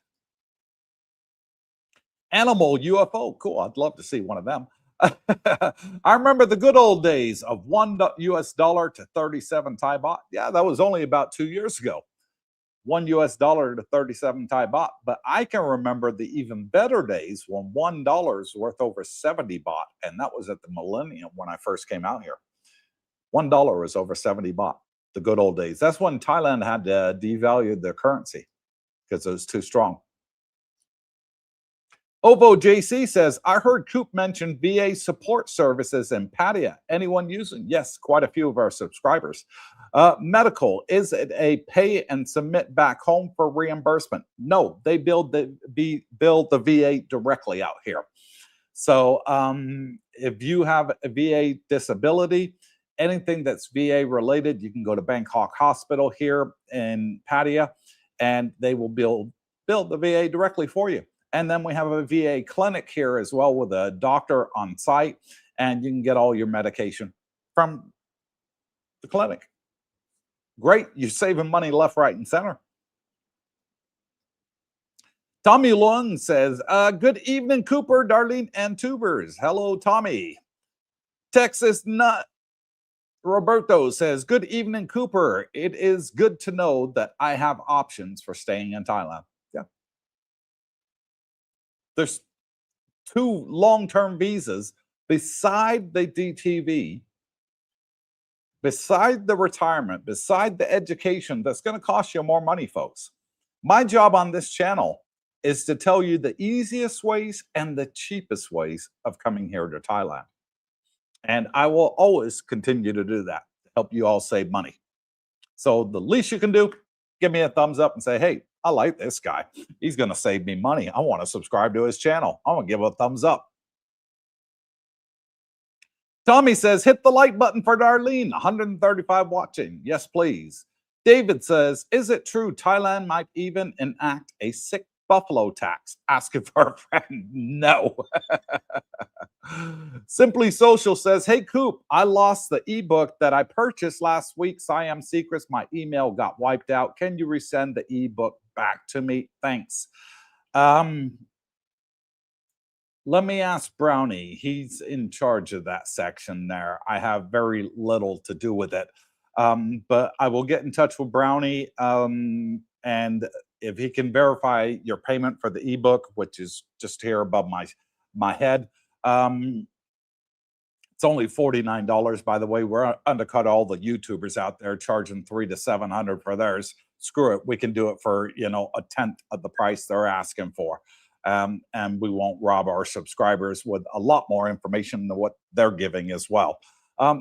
Animal UFO. Cool. I'd love to see one of them. I remember the good old days of $1 to 37 Thai baht. Yeah, that was only about 2 years ago. $1 to 37 Thai baht. But I can remember the even better days when $1 is worth over 70 baht. And that was at the millennium when I first came out here. $1 was over 70 baht, the good old days. That's when Thailand had devalued their currency because it was too strong. Ovo JC says, I heard Coop mention VA support services in Pattaya. Anyone using? Yes, quite a few of our subscribers. Medical, is it a pay and submit back home for reimbursement? No, they build the VA directly out here. So if you have a VA disability, anything that's VA related, you can go to Bangkok Hospital here in Pattaya, and they will build the VA directly for you. And then we have a VA clinic here as well with a doctor on site, and you can get all your medication from the clinic. Great. You're saving money left, right, and center. Tommy Lung says, good evening, Cooper, Darlene, and Tubers. Hello, Tommy. Texas Nut Roberto says, good evening, Cooper. It is good to know that I have options for staying in Thailand. Yeah. There's 2 long-term visas beside the DTV, beside the retirement, beside the education that's going to cost you more money, folks. My job on this channel is to tell you the easiest ways and the cheapest ways of coming here to Thailand. And I will always continue to do that to help you all save money. So the least you can do, give me a thumbs up and say, hey, I like this guy. He's going to save me money. I want to subscribe to his channel. I'm going to give a thumbs up. Tommy says, hit the like button for Darlene. 135 watching. Yes, please. David says, is it true Thailand might even enact a sick buffalo tax? Asking for a friend. No. Simply Social says, hey, Coop, I lost the ebook that I purchased last week. Siam Secrets. My email got wiped out. Can you resend the ebook back to me? Thanks. Let me ask Brownie. He's in charge of that section there. I have very little to do with it. But I will get in touch with Brownie. And if he can verify your payment for the ebook, which is just here above my head, it's only $49, by the way. We're undercut all the YouTubers out there charging $300 to $700 for theirs. Screw it. We can do it for, a tenth of the price they're asking for. And we won't rob our subscribers with a lot more information than what they're giving as well.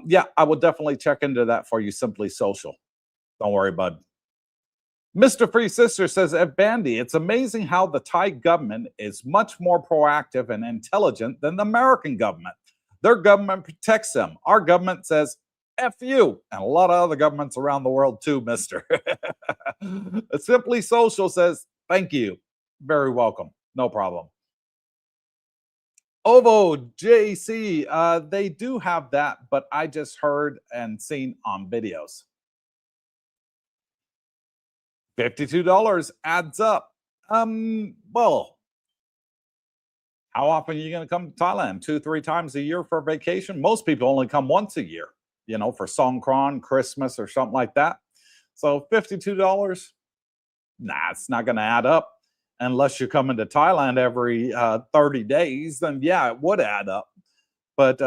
Yeah, I will definitely check into that for you, Simply Social. Don't worry, bud. Mr. Free Sister says, at Bandy, it's amazing how the Thai government is much more proactive and intelligent than the American government. Their government protects them. Our government says, F you. And a lot of other governments around the world too, mister. Simply Social says, thank you. Very welcome. No problem. Ovo JC, they do have that, but I just heard and seen on videos. $52 adds up. Well, how often are you going to come to Thailand? 2-3 times a year for a vacation? Most people only come once a year, for Songkran, Christmas, or something like that. So $52, nah, it's not going to add up. Unless you're coming to Thailand every 30 days, then yeah, it would add up. But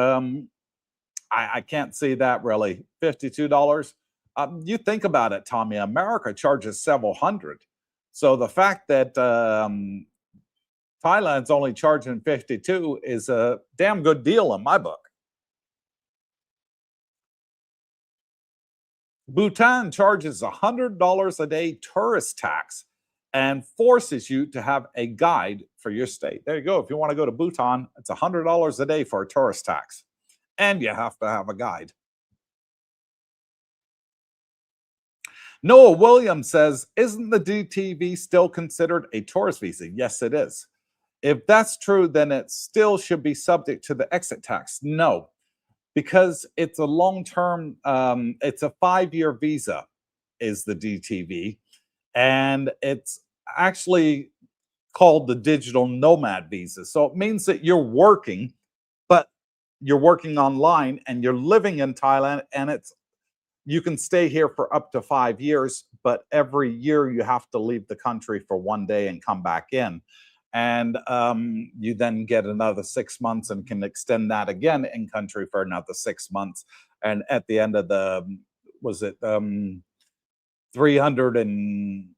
I can't see that really. $52. You think about it, Tommy. America charges several hundred. So the fact that Thailand's only charging 52 is a damn good deal in my book. Bhutan charges $100 a day tourist tax and forces you to have a guide for your stay. There you go. If you want to go to Bhutan, it's $100 a day for a tourist tax, and you have to have a guide. Noah Williams says, isn't the DTV still considered a tourist visa? Yes, it is. If that's true, then it still should be subject to the exit tax. No, because it's a long-term, it's a 5-year visa is the DTV, and it's actually called the digital nomad visa. So it means that you're working, but you're working online and you're living in Thailand, and you can stay here for up to 5 years, but every year you have to leave the country for 1 day and come back in. And you then get another 6 months and can extend that again in country for another 6 months. And at the end of the, was it 300 and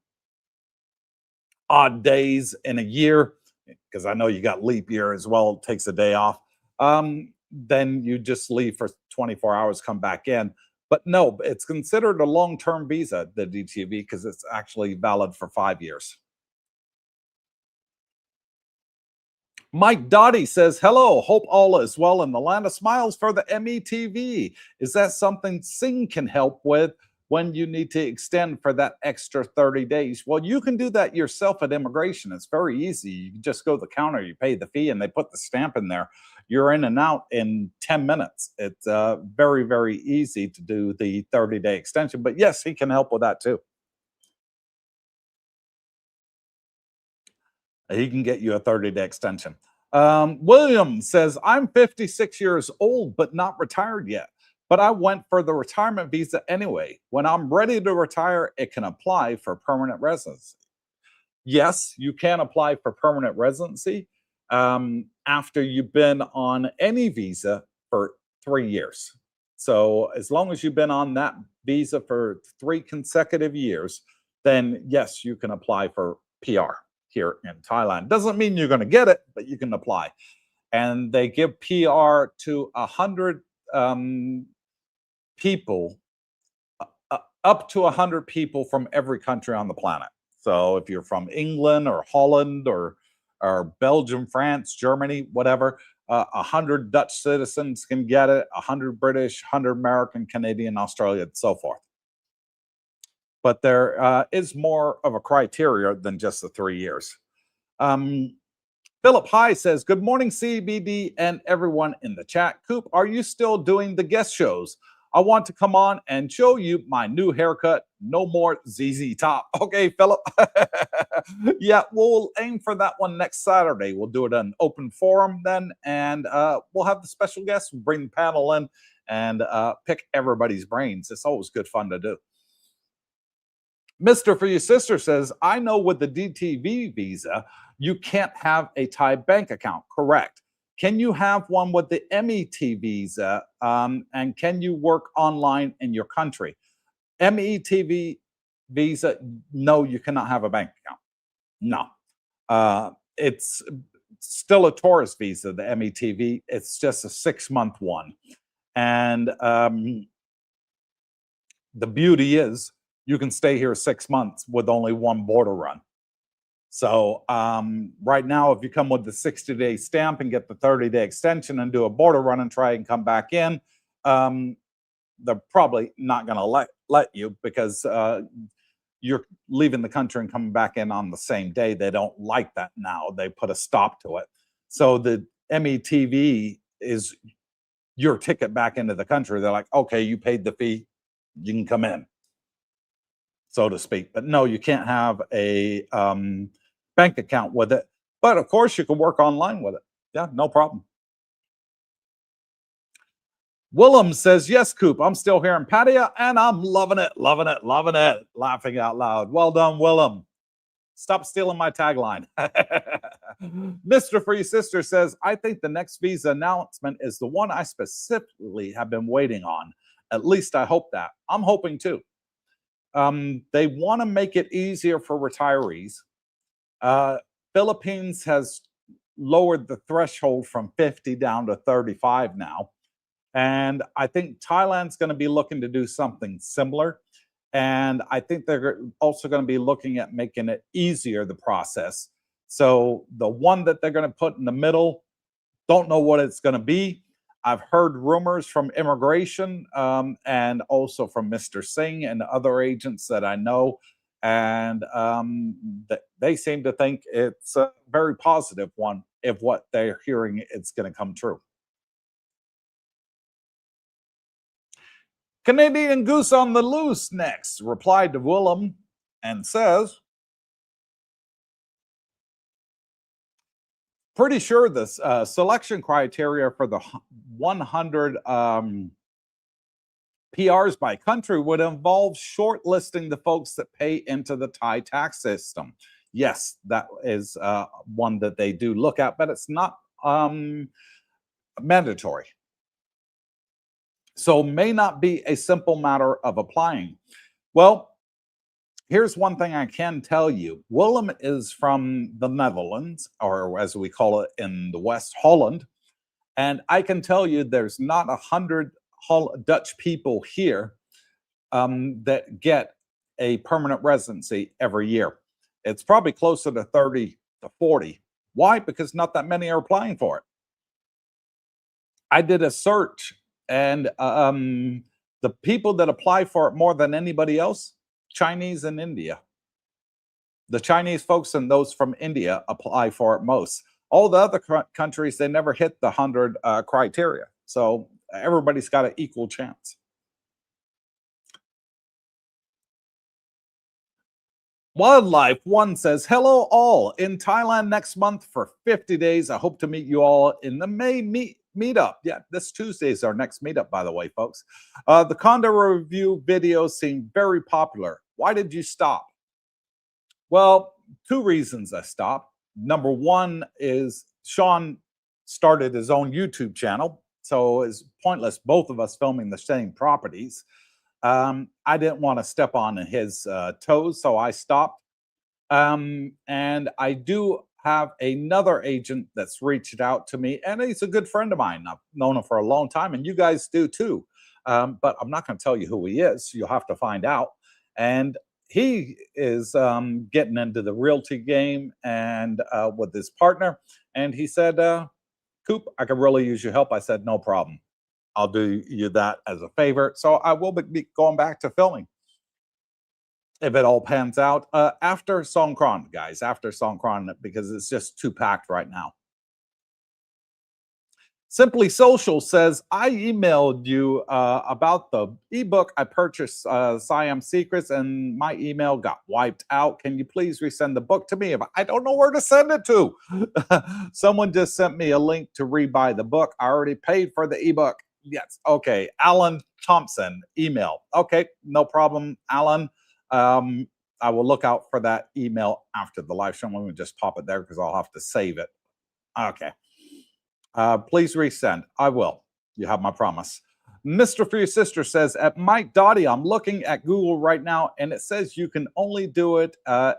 odd days in a year, because I know you got leap year as well, it takes a day off, then you just leave for 24 hours, come back in. But no, it's considered a long-term visa, the DTV, because it's actually valid for 5 years. Mike Dottie says, hello, hope all is well in the land of smiles for the METV. Is that something Sing can help with when you need to extend for that extra 30 days? Well, you can do that yourself at immigration. It's very easy. You just go to the counter, you pay the fee, and they put the stamp in there. You're in and out in 10 minutes. It's very, very easy to do the 30-day extension. But yes, he can help with that too. He can get you a 30-day extension. William says, I'm 56 years old, but not retired yet. But I went for the retirement visa anyway. When I'm ready to retire, it can apply for permanent residency. Yes, you can apply for permanent residency after you've been on any visa for 3 years. So as long as you've been on that visa for 3 consecutive years, then yes, you can apply for PR here in Thailand. Doesn't mean you're going to get it, but you can apply. And they give PR to 100 people, up to 100 people from every country on the planet. So if you're from England or Holland or Belgium, France, Germany, whatever, 100 Dutch citizens can get it, 100 British, 100 American, Canadian, Australia, and so forth. But there is more of a criteria than just the 3 years. Philip High says, good morning, CBD and everyone in the chat. Coop, are you still doing the guest shows? I want to come on and show you my new haircut. No more ZZ Top. Okay, Philip. Yeah, we'll aim for that one next Saturday. We'll do it in open forum then, and we'll have the special guests. We'll bring the panel in and pick everybody's brains. It's always good fun to do. Mr. For Your Sister says, I know with the DTV visa, you can't have a Thai bank account, correct? Can you have one with the MET visa, and can you work online in your country? METV visa, no, you cannot have a bank account. No. It's still a tourist visa, the METV. It's just a 6-month one. And the beauty is you can stay here 6 months with only 1 border run. So right now, if you come with the 60-day stamp and get the 30-day extension and do a border run and try and come back in, they're probably not going to let you, because you're leaving the country and coming back in on the same day. They don't like that now. They put a stop to it. So the METV is your ticket back into the country. They're like, okay, you paid the fee, you can come in, so to speak. But no, you can't have a bank account with it. But of course, you can work online with it. Yeah, no problem. Willem says, yes, Coop, I'm still here in Pattaya and I'm loving it, loving it, loving it. Laughing out loud. Well done, Willem. Stop stealing my tagline. Mr. For Your Sister says, I think the next visa announcement is the one I specifically have been waiting on. At least I hope that. I'm hoping too. They want to make it easier for retirees. Philippines has lowered the threshold from 50 down to 35 now. And I think Thailand's going to be looking to do something similar. And I think they're also going to be looking at making it easier, the process. So the one that they're going to put in the middle, don't know what it's going to be. I've heard rumors from immigration and also from Mr. Singh and other agents that I know. And they seem to think it's a very positive one if what they're hearing it's going to come true. Canadian Goose on the Loose next replied to Willem and says, pretty sure this selection criteria for the 100 PRs by country would involve shortlisting the folks that pay into the Thai tax system. Yes, that is one that they do look at, but it's not mandatory. So may not be a simple matter of applying. Well, here's one thing I can tell you. Willem is from the Netherlands, or as we call it in the West, Holland. And I can tell you there's not 100 Dutch people here that get a permanent residency every year. It's probably closer to 30 to 40. Why? Because not that many are applying for it. I did a search, and the people that apply for it more than anybody else, Chinese and India. The Chinese folks and those from India apply for it most. All the other countries, they never hit the 100 criteria. So everybody's got an equal chance. Wildlife One says, hello all, in Thailand next month for 50 days. I hope to meet you all in the May meetup. Yeah, this Tuesday is our next meetup, by the way, folks. The condo review videos seem very popular. Why did you stop? Well, two reasons I stopped. Number one is Sean started his own YouTube channel, so it's pointless both of us filming the same properties. I didn't want to step on his toes, so I stopped. And I do have another agent that's reached out to me, and he's a good friend of mine. I've known him for a long time, and you guys do too. But I'm not going to tell you who he is. You'll have to find out. And he is getting into the realty game and with his partner. And he said, Coop, I could really use your help. I said, no problem. I'll do you that as a favor. So I will be going back to filming if it all pans out after Songkran, guys, after Songkran, because it's just too packed right now. Simply Social says, I emailed you about the ebook I purchased, Siam Secrets, and my email got wiped out. Can you please resend the book to me? I don't know where to send it to. Someone just sent me a link to rebuy the book. I already paid for the ebook. Yes. Okay. Alan Thompson, email. Okay. No problem, Alan. I will look out for that email after the live stream. Let me just pop it there because I'll have to save it. Okay. Please resend. I will. You have my promise. Mr. For Your Sister says, at Mike Dottie, I'm looking at Google right now, and it says you can only do it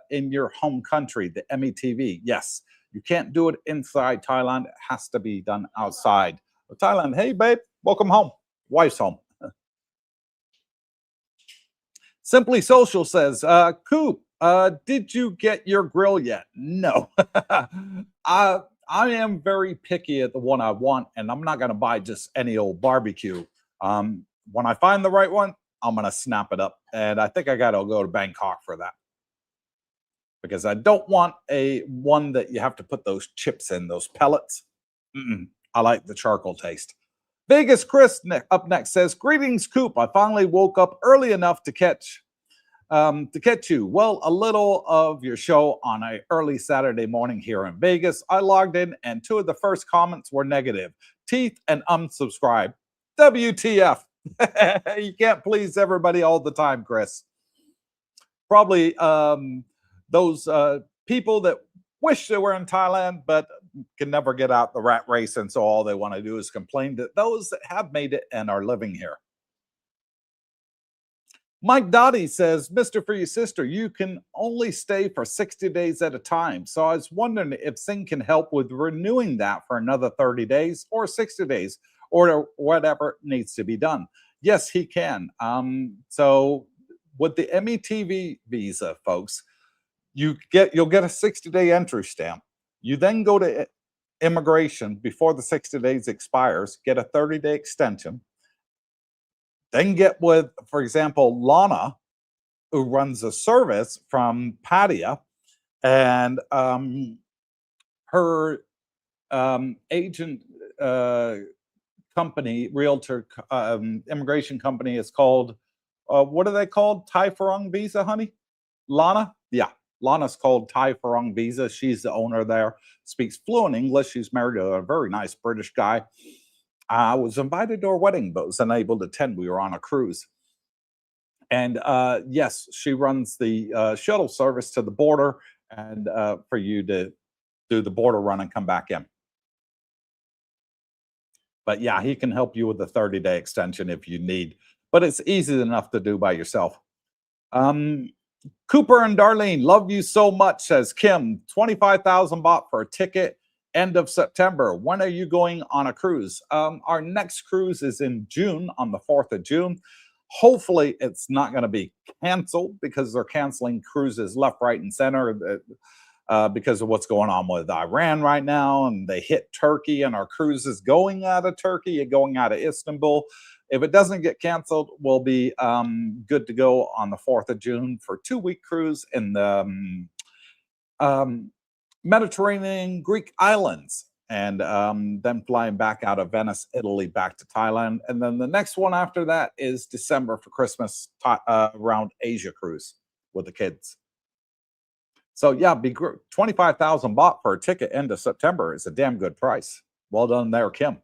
in your home country, the METV. Yes, you can't do it inside Thailand. It has to be done outside of Thailand. Hey, babe, welcome home. Wife's home. Simply Social says, Coop, did you get your grill yet? No. I am very picky at the one I want, and I'm not going to buy just any old barbecue. When I find the right one, I'm going to snap it up. And I think I got to go to Bangkok for that. Because I don't want one that you have to put those chips in, those pellets. I like the charcoal taste. Vegas Chris up next says, greetings, Coop. I finally woke up early enough to catch you. Well, a little of your show on an early Saturday morning here in Vegas. I logged in, and two of the first comments were negative. Teeth and unsubscribe. WTF. You can't please everybody all the time, Chris. Probably those people that wish they were in Thailand, but can never get out the rat race, and so all they want to do is complain to those that have made it and are living here. Mike Dottie says, Mr. For Your Sister, you can only stay for 60 days at a time. So I was wondering if Singh can help with renewing that for another 30 days or 60 days or whatever needs to be done. Yes, he can. So with the METV visa, folks, you'll get a 60-day entry stamp. You then go to immigration before the 60 days expires, get a 30-day extension, then get with, for example, Lana, who runs a service from Pattaya, and her agent company, realtor, immigration company is called, what are they called? Thai Farang Visa, honey? Lana? Yeah, Lana's called Thai Farang Visa. She's the owner there, speaks fluent English. She's married to a very nice British guy. I was invited to her wedding, but was unable to attend. We were on a cruise. And yes, she runs the shuttle service to the border and for you to do the border run and come back in. But yeah, he can help you with the 30-day extension if you need. But it's easy enough to do by yourself. Cooper and Darlene, love you so much, says Kim. 25,000 baht for a ticket, end of September. When are you going on a cruise? Our next cruise is in June, on the 4th of June. Hopefully, it's not going to be canceled because they're canceling cruises left, right, and center because of what's going on with Iran right now. And they hit Turkey, and our cruise is going out of Turkey and going out of Istanbul. If it doesn't get canceled, we'll be good to go on the 4th of June for a 2-week cruise in the Mediterranean Greek islands. And then flying back out of Venice, Italy, back to Thailand. And then the next one after that is December for Christmas, around Asia cruise with the kids. So yeah, 25,000 baht for a ticket end of September is a damn good price. Well done there, Kim.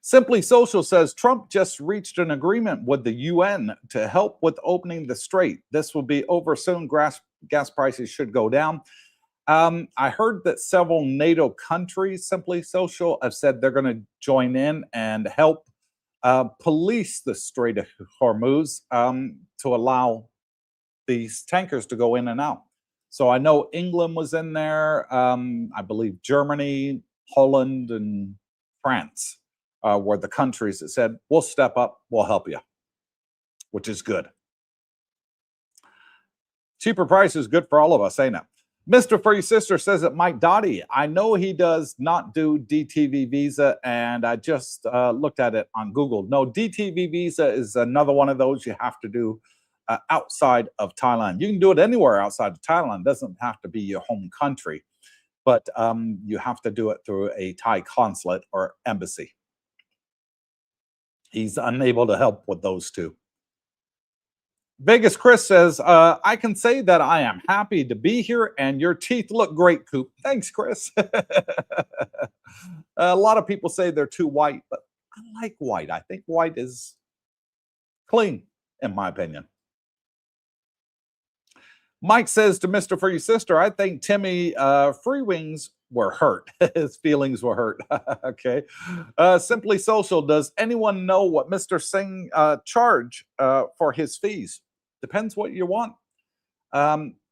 Simply Social says, Trump just reached an agreement with the UN to help with opening the strait. This will be over soon. Gas prices should go down. I heard that several NATO countries, Simply Social, have said they're going to join in and help police the Strait of Hormuz to allow these tankers to go in and out. So I know England was in there. I believe Germany, Holland, and France were the countries that said, we'll step up, we'll help you, which is good. Cheaper price is good for all of us, ain't it? Mr. For Your Sister says that Mike Dottie, I know he does not do DTV Visa, and I just looked at it on Google. No, DTV Visa is another one of those you have to do outside of Thailand. You can do it anywhere outside of Thailand. It doesn't have to be your home country, but you have to do it through a Thai consulate or embassy. He's unable to help with those two. Vegas Chris says, I can say that I am happy to be here and your teeth look great, Coop. Thanks, Chris. A lot of people say they're too white, but I like white. I think white is clean, in my opinion. Mike says to Mr. For Your Sister, I think Timmy Free Wings were hurt. His feelings were hurt. Okay. Simply Social, does anyone know what Mr. Singh charge for his fees? Depends what you want.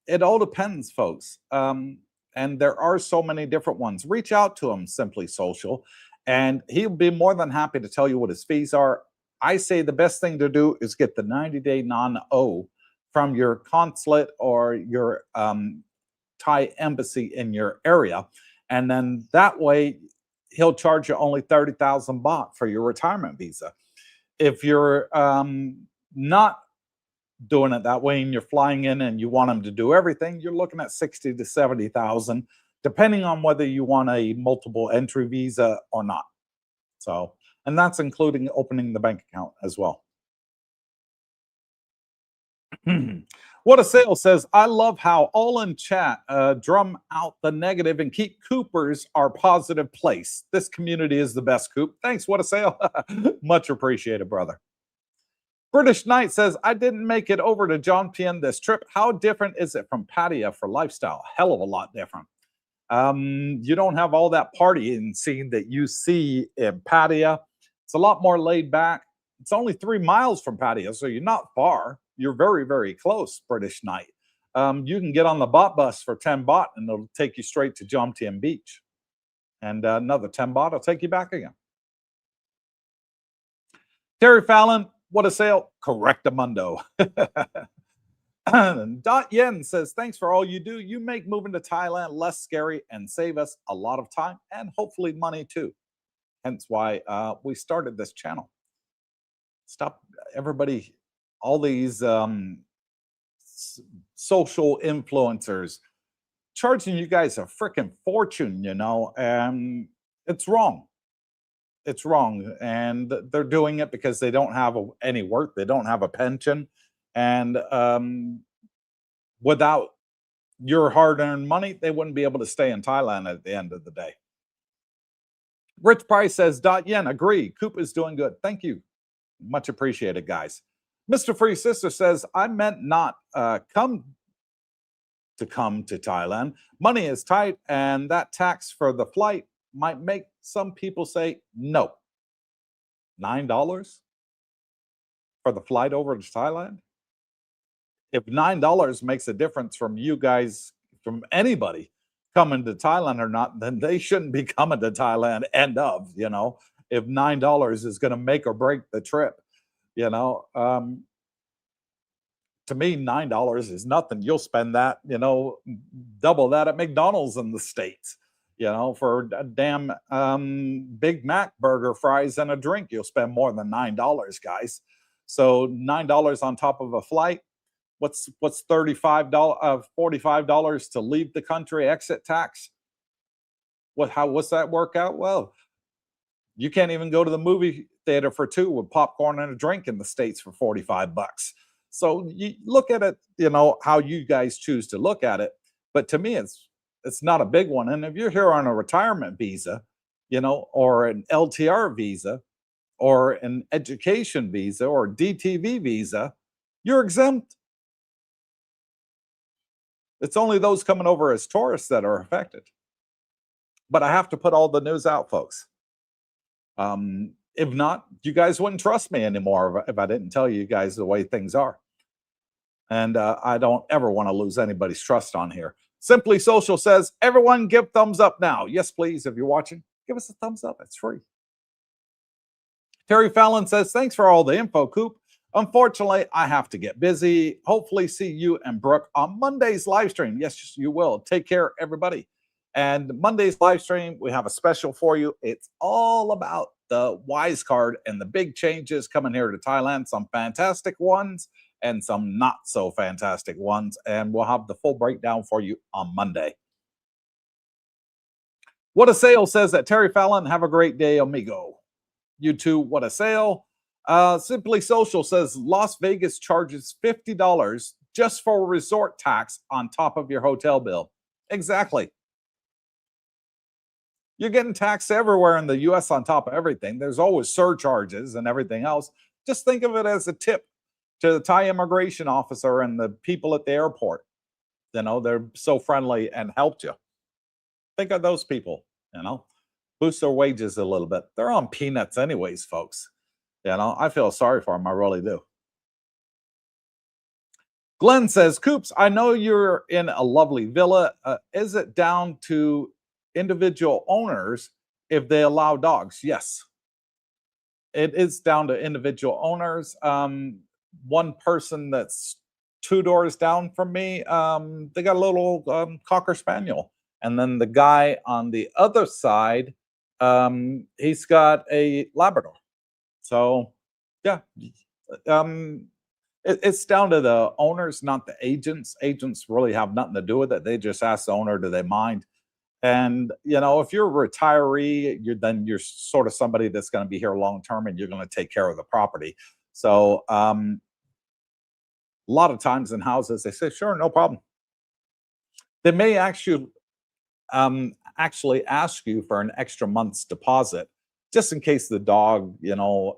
It all depends, folks. And there are so many different ones. Reach out to him, Simply Social, and he'll be more than happy to tell you what his fees are. I say the best thing to do is get the 90-day non-O from your consulate or your Thai embassy in your area. And then that way, he'll charge you only 30,000 baht for your retirement visa. If you're not doing it that way and you're flying in and you want him to do everything, you're looking at 60 to 70,000, depending on whether you want a multiple entry visa or not. So, and that's including opening the bank account as well. What a Sale says, I love how all in chat drum out the negative and keep Coopers our positive place. This community is the best, Coop. Thanks, What a Sale. Much appreciated, brother. British Knight says, I didn't make it over to Jomtien this trip. How different is it from Pattaya for lifestyle? Hell of a lot different. You don't have all that partying scene that you see in Pattaya. It's a lot more laid back. It's only 3 miles from Pattaya, so you're not far. You're very, very close, British Knight. You can get on the bot bus for 10 baht and it'll take you straight to Jomtien Beach. And another 10 baht will take you back again. Terry Fallon, What a sale. Correctamundo. Dot Yen says, thanks for all you do. You make moving to Thailand less scary and save us a lot of time and hopefully money too. Hence why we started this channel. Stop everybody, all these social influencers charging you guys a freaking fortune, you know, and it's wrong. It's wrong. And they're doing it because they don't have any work, they don't have a pension. And without your hard-earned money, they wouldn't be able to stay in Thailand at the end of the day. Rich Price says, Dot Yen, agree. Coop is doing good. Thank you. Much appreciated, guys. Mr. Free Sister says, I meant not come to Thailand. Money is tight, and that tax for the flight might make some people say no. $9 for the flight over to Thailand? If $9 makes a difference from you guys, from anybody coming to Thailand or not, then they shouldn't be coming to Thailand, end of, you know, if $9 is going to make or break the trip, you know. To me, $9 is nothing. You'll spend that, you know, double that at McDonald's in the States, you know, for a damn Big Mac burger, fries, and a drink. You'll spend more than $9, guys. So $9 on top of a flight. What's $35, $45 to leave the country, exit tax? What's that work out? Well, you can't even go to the movie theater for two with popcorn and a drink in the States for $45. So you look at it, you know, how you guys choose to look at it. But to me, it's not a big one. And if you're here on a retirement visa, you know, or an LTR visa, or an education visa, or DTV visa, you're exempt. It's only those coming over as tourists that are affected. But I have to put all the news out, folks. If not, you guys wouldn't trust me anymore if I didn't tell you guys the way things are. And I don't ever want to lose anybody's trust on here. Simply Social says, everyone give thumbs up now. Yes, please. If you're watching, give us a thumbs up. It's free. Terry Fallon says, thanks for all the info, Coop. Unfortunately, I have to get busy. Hopefully see you and Brooke on Monday's live stream. Yes, you will. Take care, everybody. And Monday's live stream, we have a special for you. It's all about the Wise card and the big changes coming here to Thailand. Some fantastic ones and some not so fantastic ones. And we'll have the full breakdown for you on Monday. What a Sale says that Terry Fallon, have a great day, amigo. You too, what a sale. Simply Social says Las Vegas charges $50 just for resort tax on top of your hotel bill. Exactly. You're getting taxed everywhere in the US on top of everything. There's always surcharges and everything else. Just think of it as a tip to the Thai immigration officer and the people at the airport. You know, they're so friendly and helped you. Think of those people, you know, boost their wages a little bit. They're on peanuts anyways, folks. You know, I feel sorry for them. I really do. Glenn says, Coops, I know you're in a lovely villa. Is it down to individual owners if they allow dogs? Yes. It is down to individual owners. One person that's 2 doors down from me, they got a little Cocker Spaniel. And then the guy on the other side, he's got a Labrador. So, yeah, it's down to the owners, not the agents. Agents really have nothing to do with it. They just ask the owner, do they mind? And, you know, if you're a retiree, then you're sort of somebody that's going to be here long term and you're going to take care of the property. So a lot of times in houses, they say, sure, no problem. They may actually ask you for an extra month's deposit, just in case the dog, you know,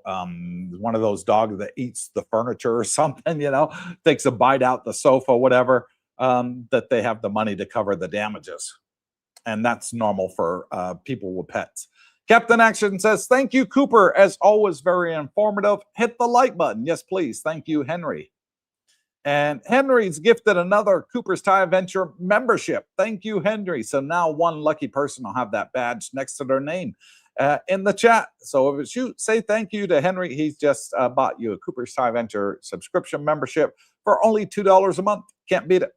one of those dogs that eats the furniture or something, you know, takes a bite out the sofa, whatever, that they have the money to cover the damages. And that's normal for people with pets. Captain Action says, thank you, Cooper. As always, very informative. Hit the like button. Yes, please. Thank you, Henry. And Henry's gifted another Coopersthaiadventure membership. Thank you, Henry. So now one lucky person will have that badge next to their name. in the chat. So if it's you, say thank you to Henry. He's just bought you a Coopersthaiadventure subscription membership for only $2 a month. Can't beat it.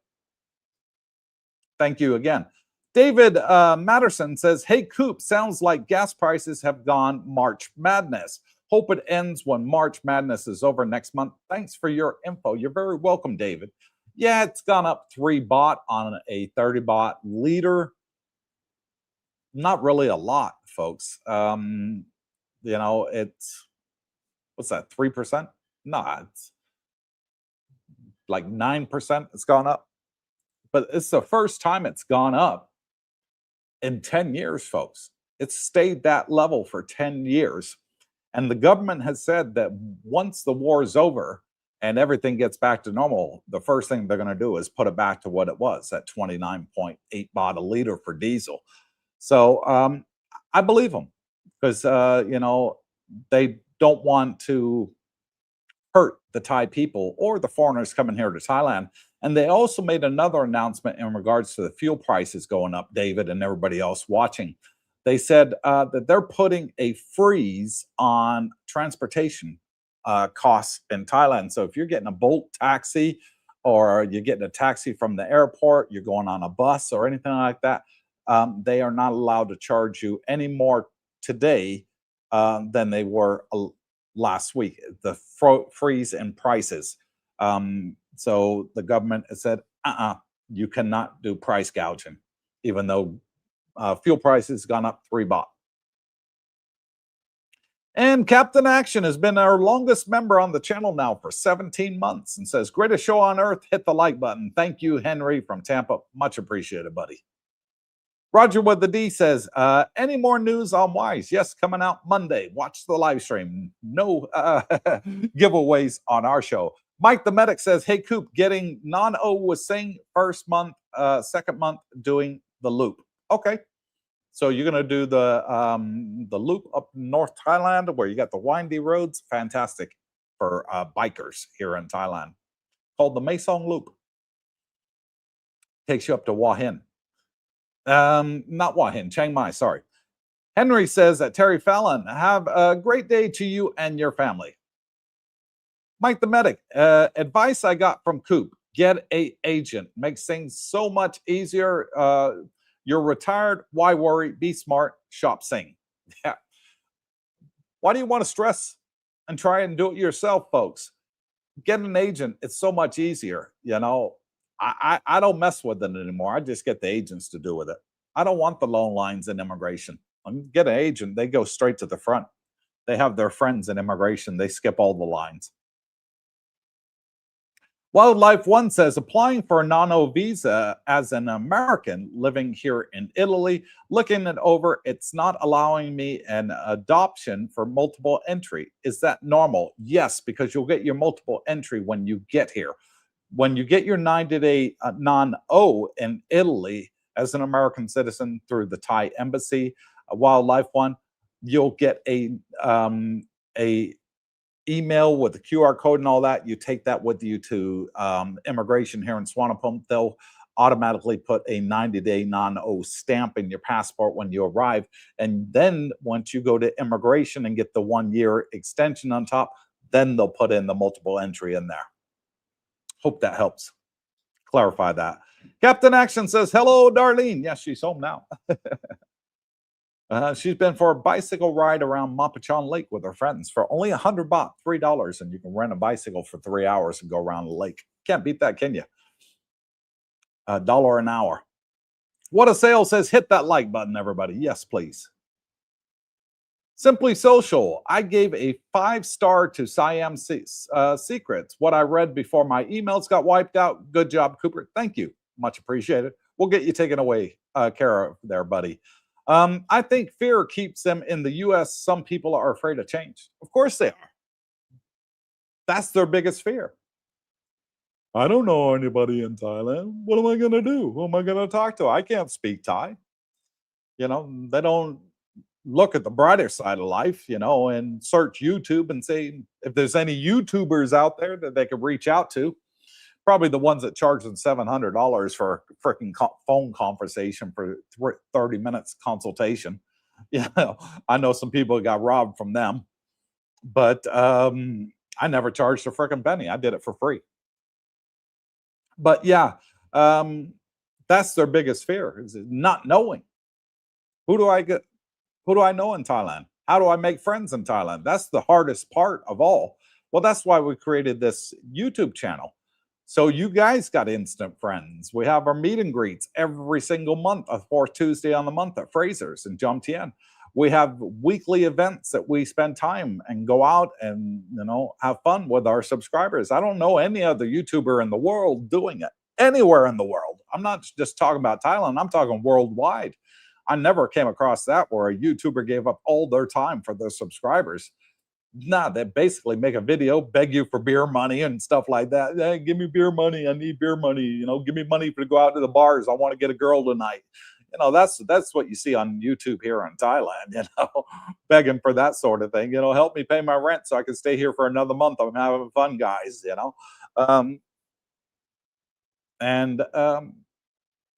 Thank you again. David Matterson says, hey, Coop, sounds like gas prices have gone March Madness. Hope it ends when March Madness is over next month. Thanks for your info. You're very welcome, David. Yeah, it's gone up 3 baht on a 30 baht liter. Not really a lot, folks. You know, it's, what's that, 3%? No, it's like 9% it's gone up. But it's the first time it's gone up in 10 years, folks. It's stayed that level for 10 years. And the government has said that once the war is over and everything gets back to normal, the first thing they're going to do is put it back to what it was, at 29.8 baht a liter for diesel. So I believe them because, you know, they don't want to hurt the Thai people or the foreigners coming here to Thailand. And they also made another announcement in regards to the fuel prices going up, David and everybody else watching. They said that they're putting a freeze on transportation costs in Thailand. So if you're getting a Bolt taxi or you're getting a taxi from the airport, you're going on a bus or anything like that, they are not allowed to charge you any more today than they were last week. The freeze in prices. So the government has said, you cannot do price gouging, even though fuel prices gone up 3 baht. And Captain Action has been our longest member on the channel now for 17 months and says, greatest show on earth, hit the like button. Thank you, Henry from Tampa. Much appreciated, buddy. Roger with the D says, any more news on Wise? Yes, coming out Monday. Watch the live stream. No giveaways on our show. Mike the Medic says, hey, Coop, getting non-O was saying first month, second month doing the loop. Okay. So you're going to do the loop up North Thailand where you got the windy roads. Fantastic for bikers here in Thailand. Called the Maesong Loop. Takes you up to Hua Hin. Not Hua Hin, Chiang Mai, sorry. Henry says that Terry Fallon, have a great day to you and your family. Mike the Medic, advice I got from Coop, get a agent. Makes things so much easier. You're retired, why worry? Be smart, shop sing. Yeah. Why do you want to stress and try and do it yourself, folks? Get an agent, it's so much easier, you know. I don't mess with it anymore. I just get the agents to do with it. I don't want the long lines in immigration. Get an agent, they go straight to the front. They have their friends in immigration. They skip all the lines. Wildlife One says, applying for a non-O visa as an American living here in Italy, looking it over, it's not allowing me an adoption for multiple entry. Is that normal? Yes, because you'll get your multiple entry when you get here. When you get your 90-day non-O in Italy as an American citizen through the Thai embassy, Wildlife One, you'll get a email with the QR code and all that. You take that with you to immigration here in Swanepoel. They'll automatically put a 90-day non-O stamp in your passport when you arrive. And then once you go to immigration and get the 1-year extension on top, then they'll put in the multiple entry in there. Hope that helps clarify that. Captain Action says, hello, Darlene. Yes, she's home now. She's been for a bicycle ride around Mapachon Lake with her friends for only 100 baht, $3, and you can rent a bicycle for 3 hours and go around the lake. Can't beat that, can you? $1 an hour. What a Sale says, hit that like button, everybody. Yes, please. Simply Social, I gave a 5-star to Siam Secrets. What I read before my emails got wiped out. Good job, Cooper. Thank you. Much appreciated. We'll get you taken away care of there, buddy. I think fear keeps them in the U.S. Some people are afraid of change. Of course they are. That's their biggest fear. I don't know anybody in Thailand. What am I going to do? Who am I going to talk to? I can't speak Thai. You know, they don't look at the brighter side of life, you know, and search YouTube and say if there's any YouTubers out there that they could reach out to. Probably the ones that charge them $700 for a freaking phone conversation for 30 minutes consultation. I know some people got robbed from them, but I never charged a freaking penny. I did it for free. But yeah, um, that's their biggest fear is not knowing. Who do I get? Who do I know in Thailand? How do I make friends in Thailand? That's the hardest part of all. Well, that's why we created this YouTube channel. So you guys got instant friends. We have our meet and greets every single month, a fourth Tuesday on the month at Fraser's in Jomtien. We have weekly events that we spend time and go out and have fun with our subscribers. I don't know any other YouTuber in the world doing it anywhere in the world. I'm not just talking about Thailand. I'm talking worldwide. I never came across that where a YouTuber gave up all their time for their subscribers. Nah, they basically make a video, beg you for beer money and stuff like that. Hey, give me beer money. I need beer money. Give me money to go out to the bars. I want to get a girl tonight. That's what you see on YouTube here in Thailand, begging for that sort of thing. Help me pay my rent so I can stay here for another month. I'm having fun, guys, and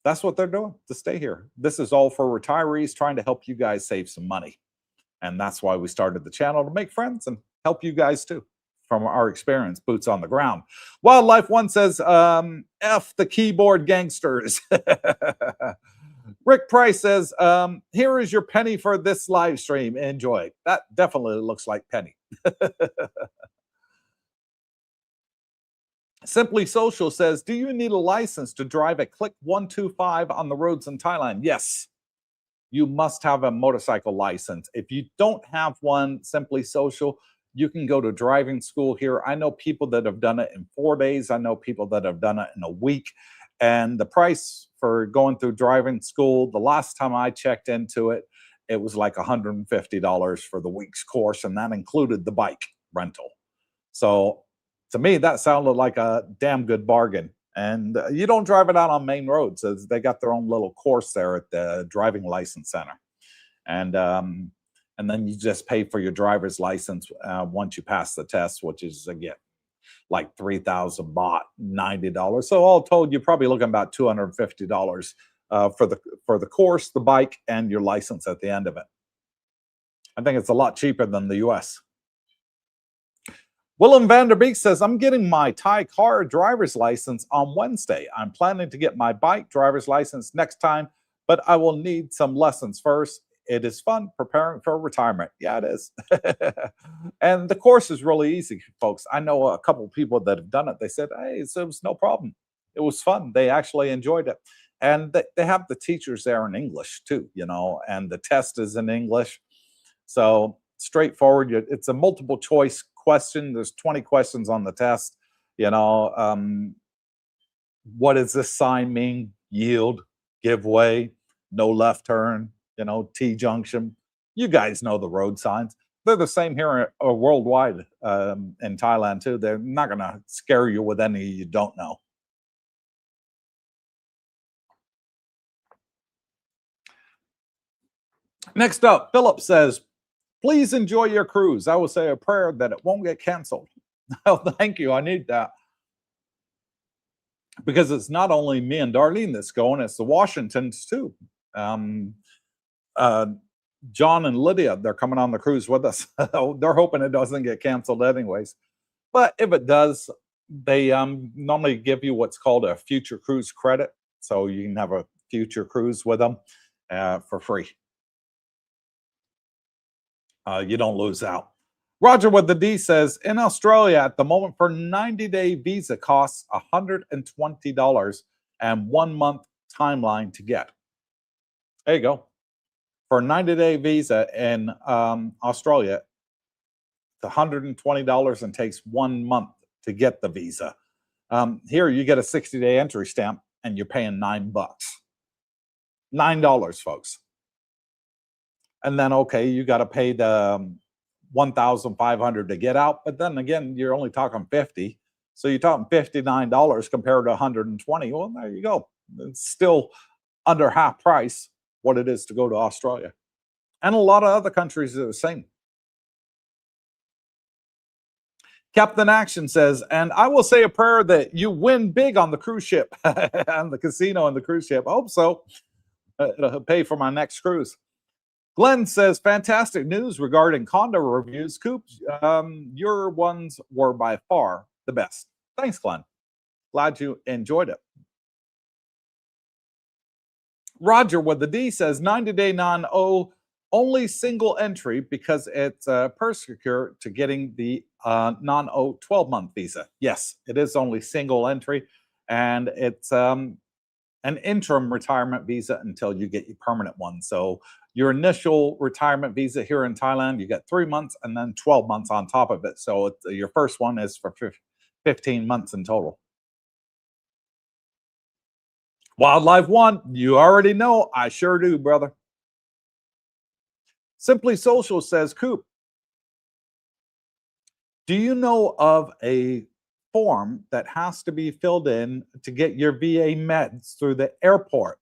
that's what they're doing to stay here. This is all for retirees trying to help you guys save some money. And that's why we started the channel, to make friends and help you guys too, from our experience, boots on the ground. Wildlife One says, F the keyboard gangsters. Rick Price says, here is your penny for this live stream. Enjoy. That definitely looks like penny. Simply Social says, do you need a license to drive a Click 125 on the roads in Thailand? Yes. You must have a motorcycle license. If you don't have one, Simply Social, you can go to driving school here. I know people that have done it in 4 days. I know people that have done it in a week. And the price for going through driving school, the last time I checked into it, it was like $150 for the week's course, and that included the bike rental. So to me, that sounded like a damn good bargain. And you don't drive it out on main roads. They got their own little course there at the driving license center. And then you just pay for your driver's license once you pass the test, which is, again, like 3,000 baht, $90. So all told, you're probably looking about $250 for the course, the bike, and your license at the end of it. I think it's a lot cheaper than the US. Willem Vanderbeek says, I'm getting my Thai car driver's license on Wednesday. I'm planning to get my bike driver's license next time, but I will need some lessons first. It is fun preparing for retirement. Yeah, it is. And the course is really easy, folks. I know a couple of people that have done it. They said, hey, it was no problem. It was fun. They actually enjoyed it. And they have the teachers there in English too, and the test is in English. So straightforward. It's a multiple choice question. There's 20 questions on the test. What does this sign mean? Yield, give way, no left turn, T-junction. You guys know the road signs. They're the same here worldwide in Thailand too. They're not going to scare you with any you don't know. Next up, Philip says, please enjoy your cruise. I will say a prayer that it won't get canceled. Oh, thank you. I need that. Because it's not only me and Darlene that's going, it's the Washingtons too. John and Lydia, they're coming on the cruise with us. They're hoping it doesn't get canceled anyways. But if it does, they normally give you what's called a future cruise credit. So you can have a future cruise with them for free. You don't lose out. Roger with the D says, in Australia at the moment for 90-day visa costs $120 and 1 month timeline to get. There you go. For a 90-day visa in Australia, it's $120 and takes 1 month to get the visa. Here you get a 60-day entry stamp and you're paying $9. $9, folks. And then, okay, you got to pay the $1,500 to get out. But then again, you're only talking $50. So you're talking $59 compared to $120. Well, there you go. It's still under half price what it is to go to Australia. And a lot of other countries are the same. Captain Action says, and I will say a prayer that you win big on the cruise ship, on the casino and the cruise ship. I hope so. It'll pay for my next cruise. Glenn says, fantastic news regarding condo reviews. Coop, your ones were by far the best. Thanks, Glenn. Glad you enjoyed it. Roger with the D says 90-day non-O, only single entry because it's per secure to getting the non-O 12-month visa. Yes, it is only single entry, and it's an interim retirement visa until you get your permanent one. So your initial retirement visa here in Thailand, you get 3 months and then 12 months on top of it. So your first one is for 15 months in total. Wildlife One, you already know. I sure do, brother. Simply Social says, Coop, do you know of a form that has to be filled in to get your VA meds through the airport?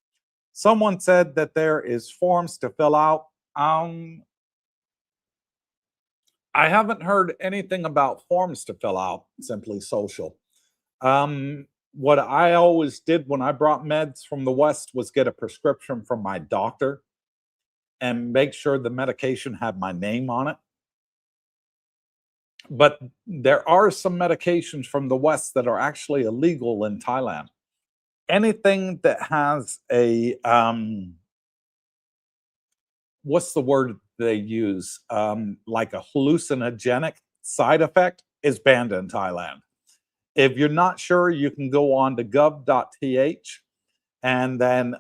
Someone said that there is forms to fill out. I haven't heard anything about forms to fill out, Simply Social. What I always did when I brought meds from the West was get a prescription from my doctor and make sure the medication had my name on it. But there are some medications from the West that are actually illegal in Thailand. Anything that has a what's the word they use? Like a hallucinogenic side effect is banned in Thailand. If you're not sure, you can go on to gov.th, and then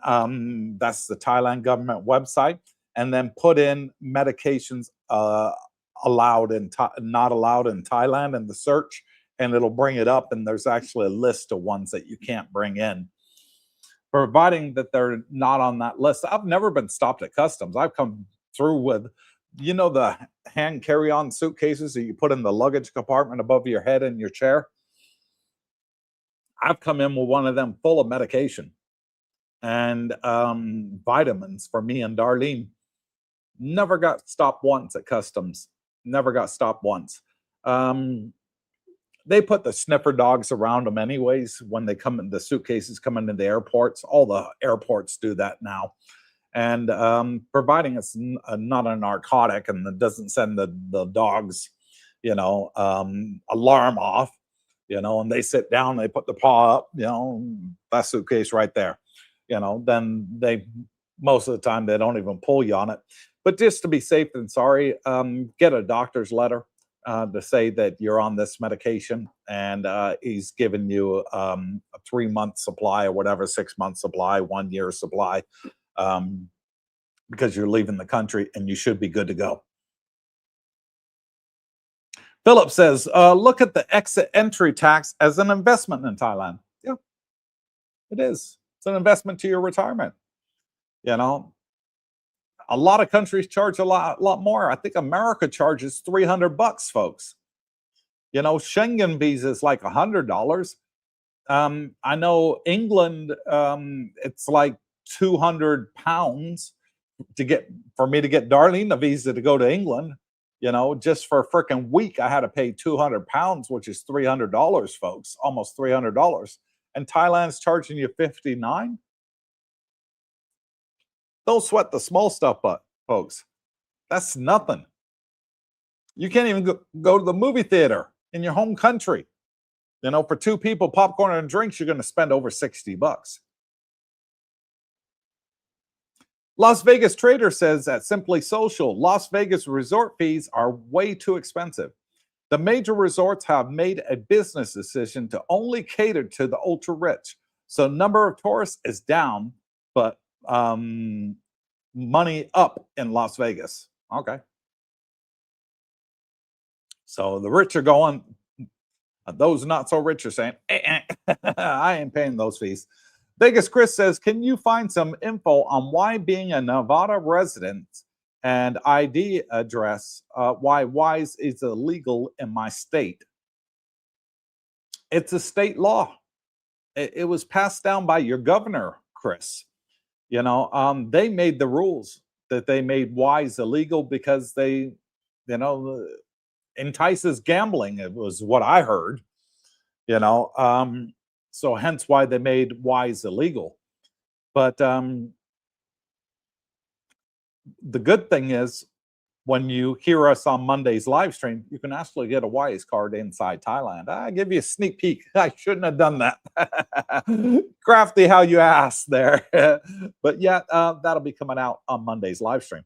that's the Thailand government website, and then put in medications allowed and not allowed in Thailand in the search, and it'll bring it up, and there's actually a list of ones that you can't bring in, providing that they're not on that list. I've never been stopped at customs. I've come through with, you know, the hand carry-on suitcases that you put in the luggage compartment above your head in your chair. I've come in with one of them full of medication and vitamins for me and Darlene. Never got stopped once at customs. Never got stopped once. They put the sniffer dogs around them anyways when they come in, the suitcases come into the airports. All the airports do that now. And providing it's not a narcotic and it doesn't send the dogs, you know, alarm off, you know, and they sit down, they put the paw up, you know, that suitcase right there, you know, then they, most of the time, they don't even pull you on it. But just to be safe than sorry, get a doctor's letter to say that you're on this medication and he's given you a 3-month supply or whatever, 6-month supply, 1 year supply, because you're leaving the country and you should be good to go. Philip says, look at the exit entry tax as an investment in Thailand. Yeah, it is. It's an investment to your retirement. You know, a lot of countries charge a lot more. I think America charges $300, folks. You know, Schengen visa is like $100. I know England, it's like £200 to get, for me to get Darlene a visa to go to England. You know, just for a freaking week, I had to pay £200, which is $300, folks, almost $300. And Thailand's charging you $59. Don't sweat the small stuff, but folks, that's nothing. You can't even go to the movie theater in your home country. You know, for 2 people, popcorn and drinks, you're going to spend over $60. Las Vegas Trader says at Simply Social, Las Vegas resort fees are way too expensive. The major resorts have made a business decision to only cater to the ultra rich. So number of tourists is down, but money up in Las Vegas. Okay. So the rich are going, those not so rich are saying, I ain't paying those fees. Vegas Chris says, can you find some info on why being a Nevada resident and ID address, why WISE is illegal in my state? It's a state law. It was passed down by your governor, Chris. You know, they made the rules that they made WISE illegal because they, you know, entices gambling. It was what I heard, you know. So hence why they made WISE illegal. But the good thing is, when you hear us on Monday's live stream, you can actually get a Wise card inside Thailand. I give you a sneak peek. I shouldn't have done that. Crafty how you asked there. But yeah, that'll be coming out on Monday's live stream.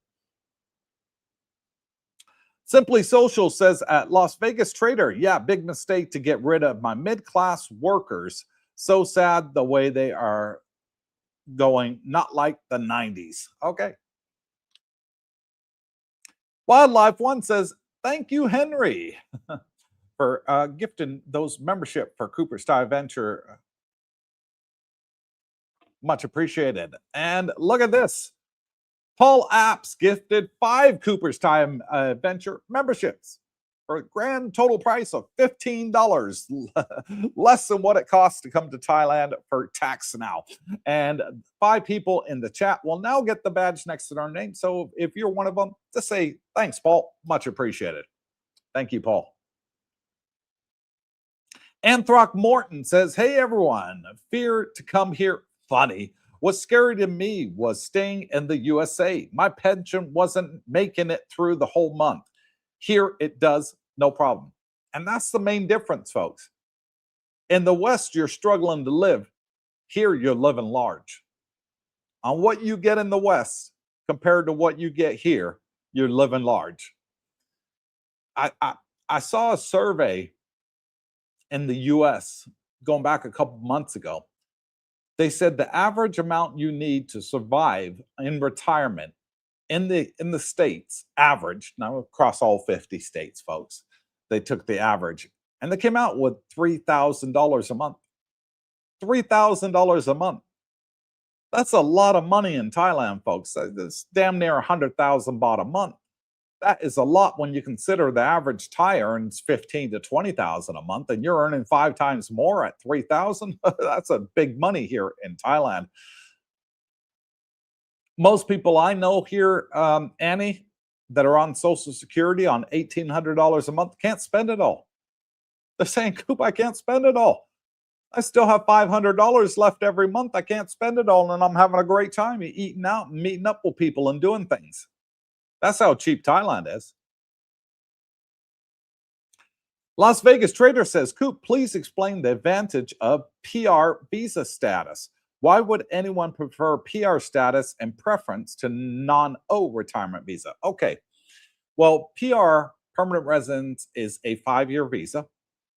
Simply Social says at Las Vegas Trader, yeah, big mistake to get rid of my mid-class workers. So sad the way they are going, not like the 90s. Okay. Wildlife One says, thank you, Henry, for gifting those membership for Coopersthaiadventure. Much appreciated. And look at this. Paul Apps gifted 5 Coopersthaiadventure memberships for a grand total price of $15, less than what it costs to come to Thailand for tax now. And 5 people in the chat will now get the badge next to their name. So if you're one of them, just say, thanks, Paul. Much appreciated. Thank you, Paul. Anthrock Morton says, hey, everyone, fear to come here. Funny. What's scary to me was staying in the USA. My pension wasn't making it through the whole month. Here it does, no problem. And that's the main difference, folks. In the West, you're struggling to live. Here, you're living large. On what you get in the West compared to what you get here, you're living large. I saw a survey in the US going back a couple months ago. They said the average amount you need to survive in retirement in the states, average, now across all 50 states, folks, they took the average and they came out with $3,000 a month. $3,000 a month. That's a lot of money in Thailand, folks. That's damn near 100,000 baht a month. That is a lot when you consider the average Thai earns 15 to 20,000 a month, and you're earning 5 times more at 3,000. That's a big money here in Thailand. Most people I know here, Annie, that are on Social Security on $1,800 a month can't spend it all. They're saying, Coop, I can't spend it all. I still have $500 left every month. I can't spend it all, and I'm having a great time eating out and meeting up with people and doing things. That's how cheap Thailand is. Las Vegas Trader says, Coop, please explain the advantage of PR visa status. Why would anyone prefer PR status and preference to non-O retirement visa? Okay, well, PR, permanent residence, is a 5-year visa,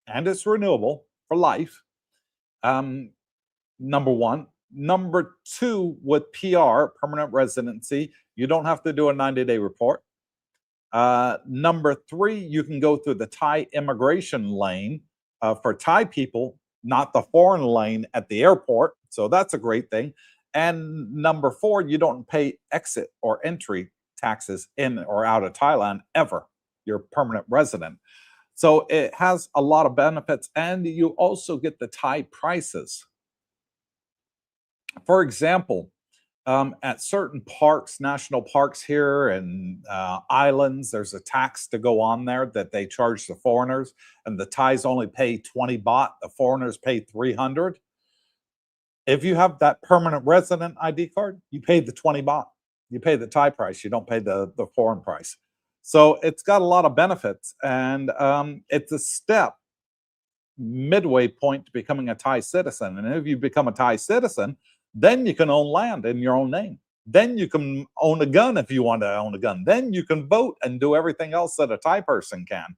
and it's renewable for life. Number one. Number two, with PR, permanent residency, you don't have to do a 90-day report. Number three, you can go through the Thai immigration lane for Thai people, not the foreign lane at the airport. So that's a great thing. And number four, you don't pay exit or entry taxes in or out of Thailand ever. You're a permanent resident. So it has a lot of benefits, and you also get the Thai prices. For example, at certain parks, national parks here and islands, there's a tax to go on there that they charge the foreigners, and the Thais only pay 20 baht, the foreigners pay 300. If you have that permanent resident ID card, you pay the 20 baht. You pay the Thai price, you don't pay the foreign price. So it's got a lot of benefits, and it's a step, midway point to becoming a Thai citizen. And if you become a Thai citizen, then you can own land in your own name. Then you can own a gun if you want to own a gun. Then you can vote and do everything else that a Thai person can.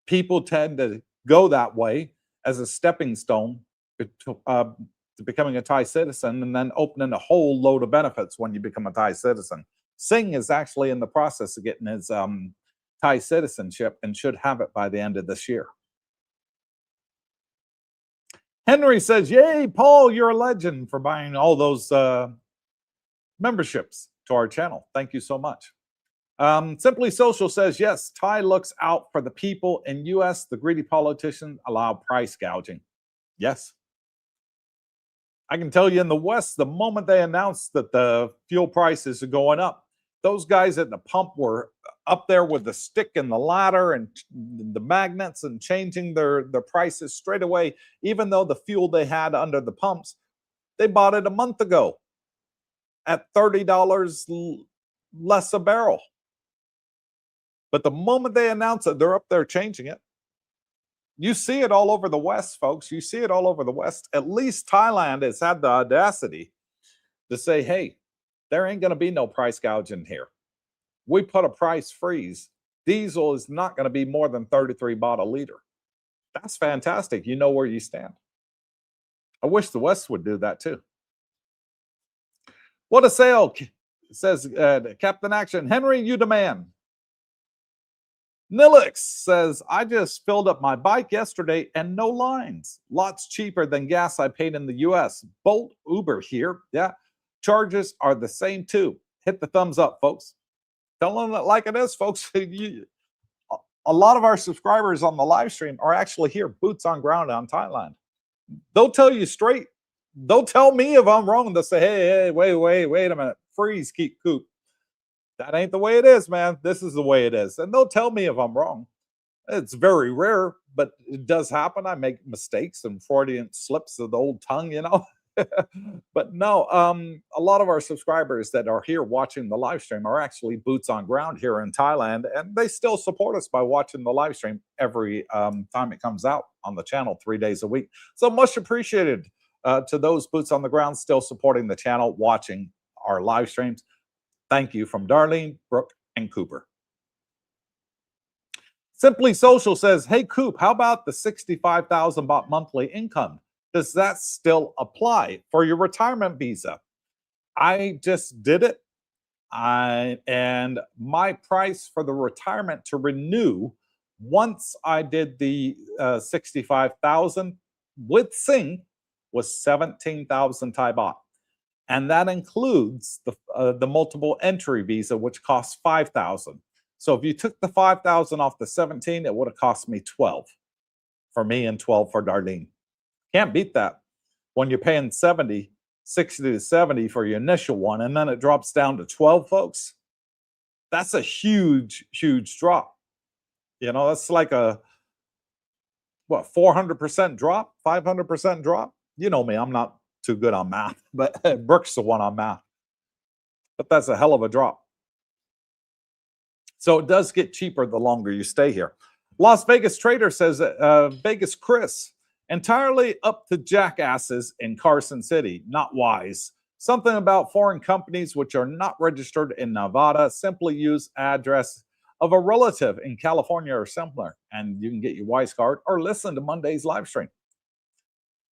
People tend to go that way as a stepping stone to becoming a Thai citizen, and then opening a whole load of benefits when you become a Thai citizen. Singh is actually in the process of getting his Thai citizenship and should have it by the end of this year. Henry says, yay, Paul, you're a legend for buying all those memberships to our channel. Thank you so much. Simply Social says, yes, Thai looks out for the people. In US, the greedy politicians allow price gouging. Yes. I can tell you in the West, the moment they announced that the fuel prices are going up, those guys at the pump were up there with the stick and the ladder and the magnets and changing their prices straight away, even though the fuel they had under the pumps, they bought it a month ago. at $30 less a barrel. But the moment they announce it, they're up there changing it. You see it all over the West, folks. You see it all over the West. At least Thailand has had the audacity to say, hey, there ain't going to be no price gouging here. We put a price freeze. Diesel is not going to be more than 33 baht a liter. That's fantastic. You know where you stand. I wish the West would do that too. What a sale, says Captain Action. Henry, you demand. Nilix says, I just filled up my bike yesterday and no lines. Lots cheaper than gas I paid in the US. Bolt Uber here. Yeah. Charges are the same too. Hit the thumbs up, folks. Tell them it like it is, folks. A lot of our subscribers on the live stream are actually here, boots on ground on Thailand. They'll tell you straight. They'll tell me if I'm wrong. They'll say, hey, wait a minute. Freeze, keep Coop. That ain't the way it is, man. This is the way it is. And they'll tell me if I'm wrong. It's very rare, but it does happen. I make mistakes and Freudian slips of the old tongue, you know. But no, a lot of our subscribers that are here watching the live stream are actually boots on ground here in Thailand, and they still support us by watching the live stream every time it comes out on the channel 3 days a week. So much appreciated to those boots on the ground still supporting the channel, watching our live streams. Thank you from Darlene, Brooke, and Cooper. Simply Social says, hey, Coop, how about the 65,000 baht monthly income? Does that still apply for your retirement visa? I just did it. And my price for the retirement to renew once I did the 65,000 with Sing was 17,000 Thai baht. And that includes the multiple entry visa, which costs 5,000. So if you took the 5,000 off the 17, it would have cost me 12 for me and 12 for Darlene. Can't beat that when you're paying 60 to 70 for your initial one, and then it drops down to 12, folks. That's a huge, huge drop. You know, that's like a, what, 400% drop, 500% drop? You know me, I'm not too good on math, but Brooke's the one on math. But that's a hell of a drop. So it does get cheaper the longer you stay here. Las Vegas Trader says, Vegas Chris, entirely up to jackasses in Carson City, not wise. Something about foreign companies which are not registered in Nevada simply use address of a relative in California or similar, and you can get your Wise card or listen to Monday's live stream.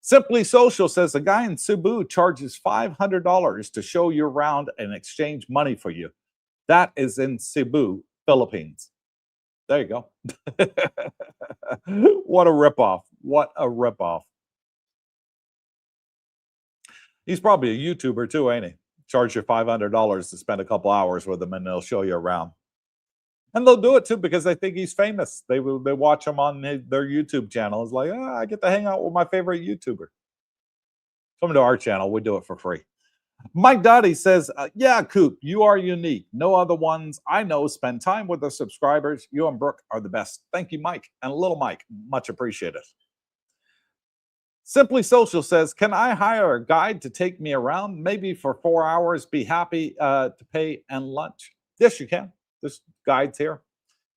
Simply Social says a guy in Cebu charges $500 to show you around and exchange money for you. That is in Cebu, Philippines. There you go. What a ripoff. What a ripoff. He's probably a YouTuber too, ain't he? Charge you $500 to spend a couple hours with him and they'll show you around. And they'll do it too because they think he's famous. They watch him on their YouTube channel. It's like, oh, I get to hang out with my favorite YouTuber. Come to our channel. We do it for free. Mike Dottie says, yeah, Coop, you are unique. No other ones I know spend time with the subscribers. You and Brooke are the best. Thank you, Mike. And little Mike, much appreciated. Simply Social says, can I hire a guide to take me around? Maybe for 4 hours, be happy to pay and lunch. Yes, you can. There's guides here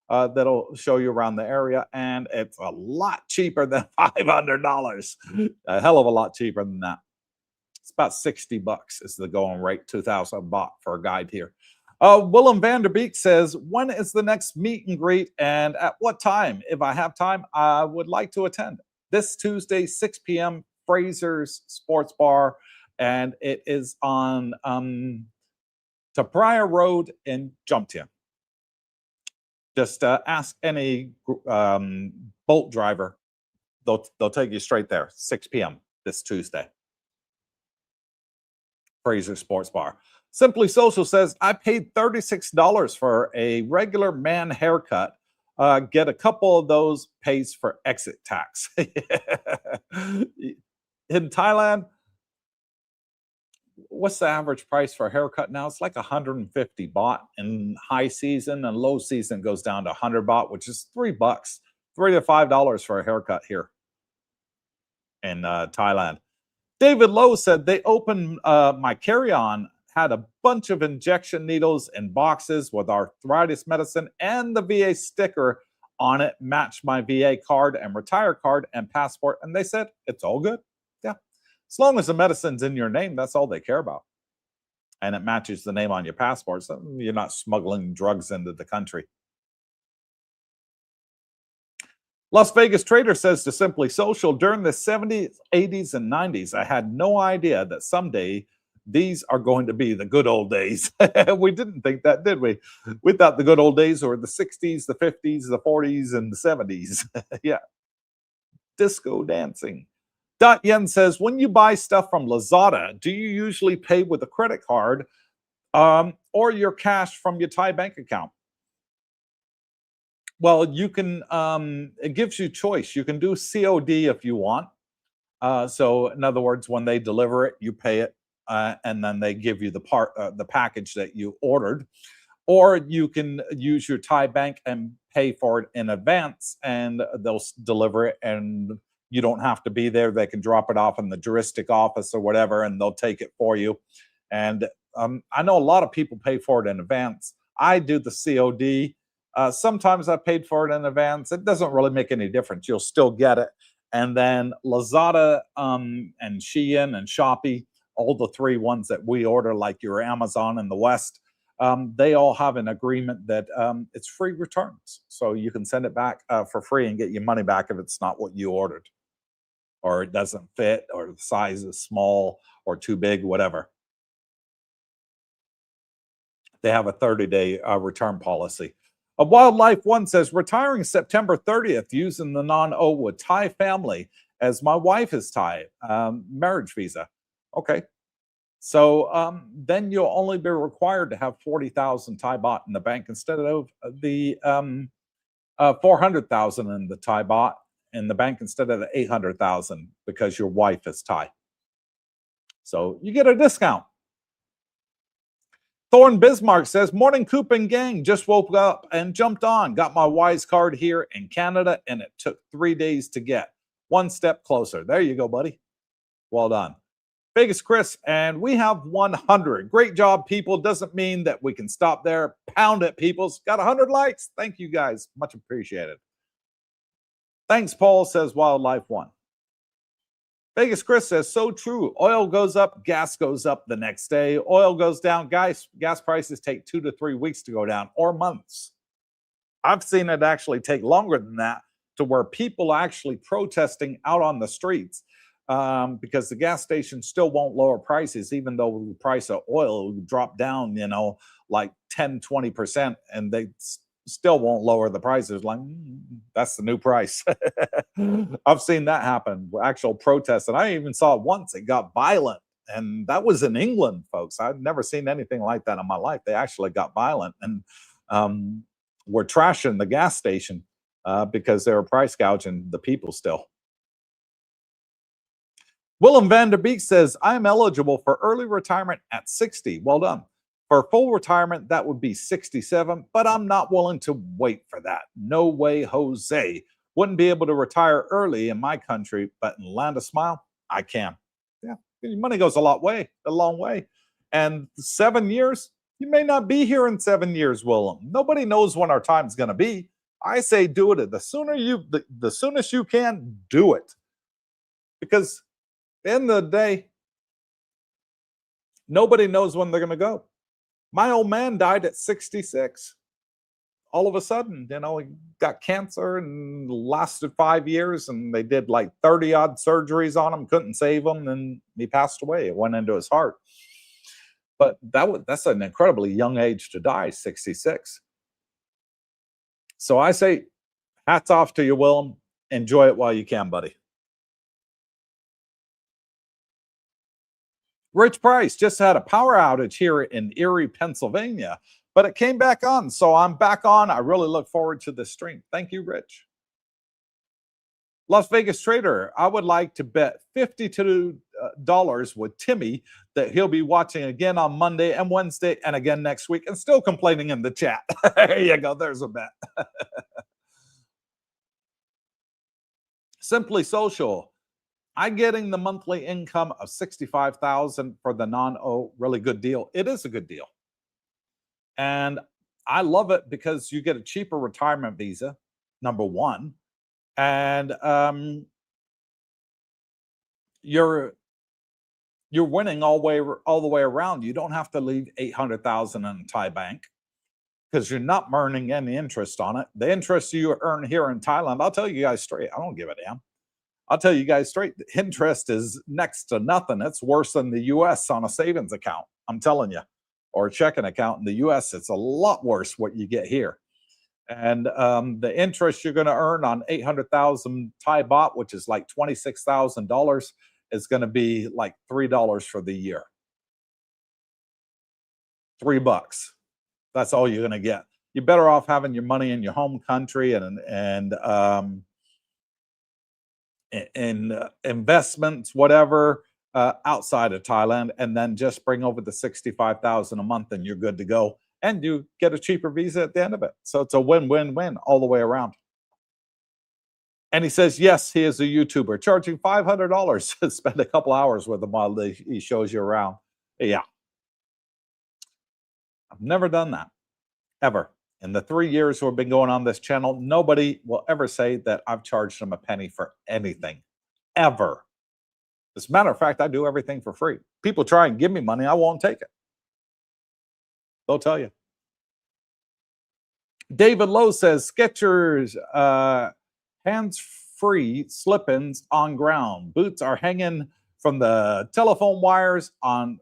that'll show you around the area. And it's a lot cheaper than $500. A hell of a lot cheaper than that. It's about 60 bucks is the going rate, 2,000 baht for a guide here. Willem Vanderbeek says, when is the next meet and greet and at what time? If I have time, I would like to attend. This Tuesday, 6 p.m., Fraser's Sports Bar, and it is on Tapraya Road in Jomtien. Just ask any Bolt driver. They'll take you straight there, 6 p.m. this Tuesday. Fraser Sports Bar. Simply Social says, I paid $36 for a regular man haircut. Get a couple of those, pays for exit tax. In Thailand, what's the average price for a haircut now? It's like 150 baht in high season, and low season goes down to 100 baht, which is $3, $3 to $5 for a haircut here in Thailand. David Lowe said they opened my carry-on had a bunch of injection needles in boxes with arthritis medicine, and the VA sticker on it matched my VA card and retire card and passport. And they said, it's all good. Yeah. As long as the medicine's in your name, that's all they care about. And it matches the name on your passport. So you're not smuggling drugs into the country. Las Vegas Trader says to Simply Social, during the 70s, 80s, and 90s, I had no idea that someday these are going to be the good old days. We didn't think that, did we? We thought the good old days were the 60s, the 50s, the 40s, and the 70s. Yeah. Disco dancing. Dot Yen says, when you buy stuff from Lazada, do you usually pay with a credit card or your cash from your Thai bank account? Well, you can, it gives you choice. You can do COD if you want. So in other words, when they deliver it, you pay it, and then they give you the package that you ordered. Or you can use your Thai bank and pay for it in advance, and they'll deliver it, and you don't have to be there. They can drop it off in the juristic office or whatever, and they'll take it for you. And I know a lot of people pay for it in advance. I do the COD. Sometimes I paid for it in advance. It doesn't really make any difference. You'll still get it. And then Lazada and Shein and Shopee, all the three ones that we order, like your Amazon in the West, they all have an agreement that it's free returns. So you can send it back for free and get your money back if it's not what you ordered, or it doesn't fit, or the size is small or too big, whatever. They have a 30-day return policy. A Wildlife One says, retiring September 30th using the non-Owa Thai family as my wife is Thai, marriage visa. Okay. So then you'll only be required to have 40,000 Thai baht in the bank instead of the 400,000 in the Thai baht in the bank instead of the 800,000 because your wife is Thai. So you get a discount. Thorn Bismarck says, morning Coop and gang, just woke up and jumped on. Got my Wise card here in Canada, and it took 3 days to get. One step closer. There you go, buddy. Well done. Vegas Chris, and we have 100. Great job, people. Doesn't mean that we can stop there. Pound it, peoples. Got 100 likes. Thank you, guys. Much appreciated. Thanks, Paul, says Wildlife One. Vegas Chris says, so true. Oil goes up, gas goes up the next day. Oil goes down, gas prices take 2 to 3 weeks to go down, or months. I've seen it actually take longer than that, to where people are actually protesting out on the streets because the gas stations still won't lower prices, even though the price of oil will drop down, like 10, 20%, and they still won't lower the prices. Like, that's the new price. I've seen that happen, actual protests. And I even saw it once. It got violent. And that was in England, folks. I've never seen anything like that in my life. They actually got violent and were trashing the gas station because they were price gouging the people still. Willem van der Beek says, I'm eligible for early retirement at 60. Well done. For full retirement, that would be 67, but I'm not willing to wait for that. No way, Jose. Wouldn't be able to retire early in my country, but in Land of Smile, I can. Yeah, money goes a long way. And 7 years, you may not be here in 7 years, Willem. Nobody knows when our time's going to be. I say do it. The soonest you can, do it. Because at the end of the day, nobody knows when they're going to go. My old man died at 66. All of a sudden, he got cancer and lasted 5 years, and they did like 30 odd surgeries on him, couldn't save him, and he passed away. It went into his heart. But that's an incredibly young age to die, 66. So I say, hats off to you, Willem. Enjoy it while you can, buddy. Rich Price just had a power outage here in Erie, Pennsylvania, but it came back on. So I'm back on. I really look forward to this stream. Thank you, Rich. Las Vegas Trader, I would like to bet $52 with Timmy that he'll be watching again on Monday and Wednesday and again next week, and still complaining in the chat. There you go. There's a bet. Simply Social. I'm getting the monthly income of $65,000 for the non-O. Really good deal. It is a good deal, and I love it because you get a cheaper retirement visa. Number one, and you're winning all the way around. You don't have to leave 800,000 in a Thai bank because you're not earning any interest on it. The interest you earn here in Thailand, I'll tell you guys straight, I don't give a damn. I'll tell you guys straight, the interest is next to nothing. It's worse than the US on a savings account. I'm telling you, or a checking account in the US. It's a lot worse what you get here. And the interest you're going to earn on 800,000 Thai baht, which is like $26,000, is going to be like $3 for the year. $3. That's all you're going to get. You're better off having your money in your home country and in investments, whatever, outside of Thailand, and then just bring over the 65,000 a month, and you're good to go. And you get a cheaper visa at the end of it. So it's a win-win-win all the way around. And he says, yes, he is a YouTuber, charging $500 to spend a couple hours with him while he shows you around. Yeah. I've never done that, ever. In the 3 years we've been going on this channel, nobody will ever say that I've charged them a penny for anything, ever. As a matter of fact, I do everything for free. People try and give me money, I won't take it. They'll tell you. David Lowe says, Skechers hands-free slip-ins on ground. Boots are hanging from the telephone wires on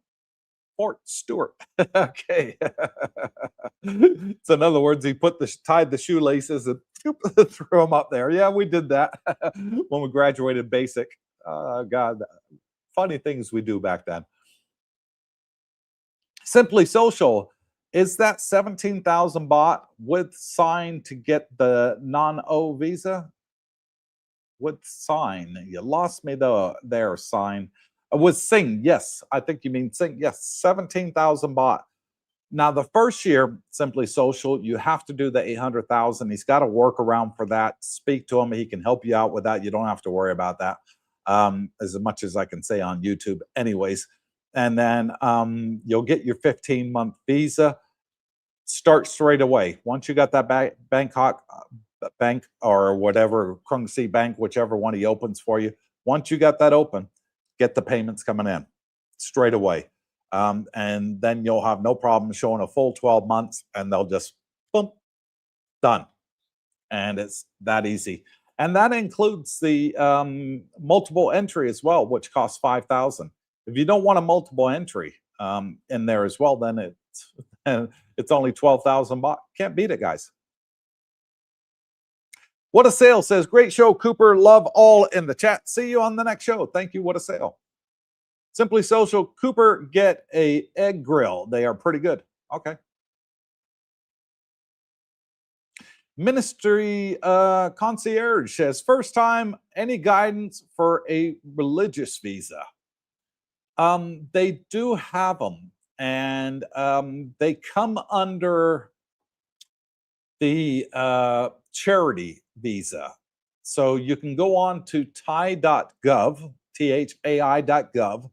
Fort Stewart. Okay. So in other words, he tied the shoelaces and threw them up there. Yeah, we did that when we graduated basic. God, funny things we do back then. Simply Social. Is that 17,000 baht with sign to get the non-O visa? With sign. You lost me there, sign. With Sing, yes. I think you mean Sing. Yes, 17,000 baht. Now, the first year, Simply Social, you have to do the 800,000. He's got a workaround for that. Speak to him. He can help you out with that. You don't have to worry about that, as much as I can say on YouTube. Anyways, and then you'll get your 15-month visa. Start straight away. Once you got that Bangkok bank or whatever, Krung Si Bank, whichever one he opens for you. Once you got that open, get the payments coming in straight away. And then you'll have no problem showing a full 12 months and they'll just, boom, done. And it's that easy. And that includes the multiple entry as well, which costs 5,000. If you don't want a multiple entry in there as well, then it's only 12,000 baht. Can't beat it, guys. What a Sale says, great show, Cooper. Love all in the chat. See you on the next show. Thank you. What a Sale. Simply Social, Cooper, get a egg grill. They are pretty good. Okay. Ministry Concierge says, first time, any guidance for a religious visa? They do have them, and they come under the charity visa. So you can go on to thai.gov, thai.gov,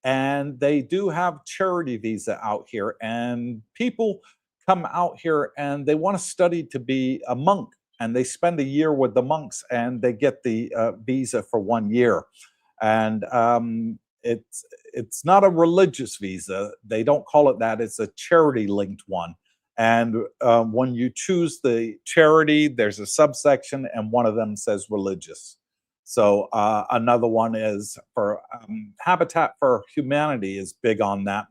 and they do have charity visa out here. And people come out here and they want to study to be a monk, and they spend a year with the monks and they get the visa for 1 year. And it's not a religious visa. They don't call it that. It's a charity linked one. And when you choose the charity, there's a subsection, and one of them says religious. So another one is for Habitat for Humanity is big on that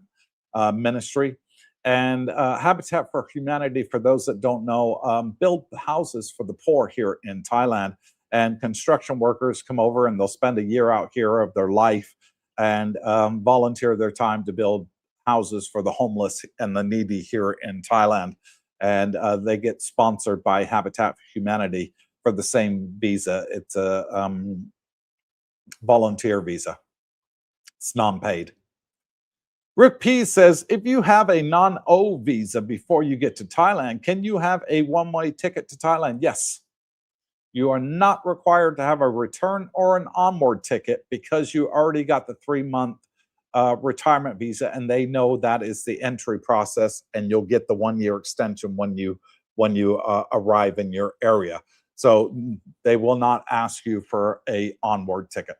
ministry. And Habitat for Humanity, for those that don't know, build houses for the poor here in Thailand. And construction workers come over and they'll spend a year out here of their life and volunteer their time to build houses for the homeless and the needy here in Thailand. And they get sponsored by Habitat for Humanity for the same visa. It's a volunteer visa. It's non-paid. Rick P says, if you have a non-O visa before you get to Thailand, can you have a one-way ticket to Thailand? Yes. You are not required to have a return or an onward ticket because you already got the 3-month retirement visa, and they know that is the entry process, and you'll get the 1-year extension when you arrive in your area. So they will not ask you for a onward ticket.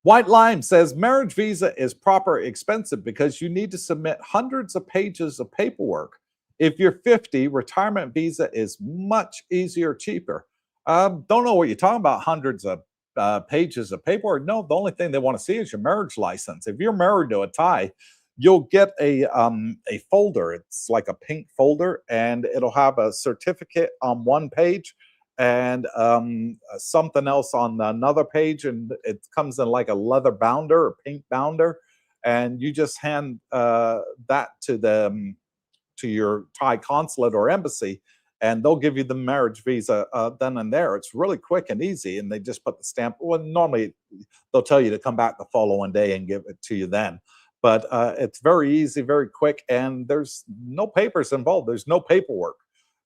White Lime says marriage visa is proper expensive because you need to submit hundreds of pages of paperwork. If you're 50, retirement visa is much easier, cheaper. Don't know what you're talking about, hundreds of pages of paperwork. No, the only thing they want to see is your marriage license. If you're married to a Thai, you'll get a folder. It's like a pink folder, and it'll have a certificate on one page and something else on another page, and it comes in like a leather bounder or pink bounder, and you just hand that to the to your Thai consulate or embassy, and they'll give you the marriage visa then and there. It's really quick and easy, and they just put the stamp. Well, normally they'll tell you to come back the following day and give it to you then. But it's very easy, very quick, and there's no papers involved. There's no paperwork.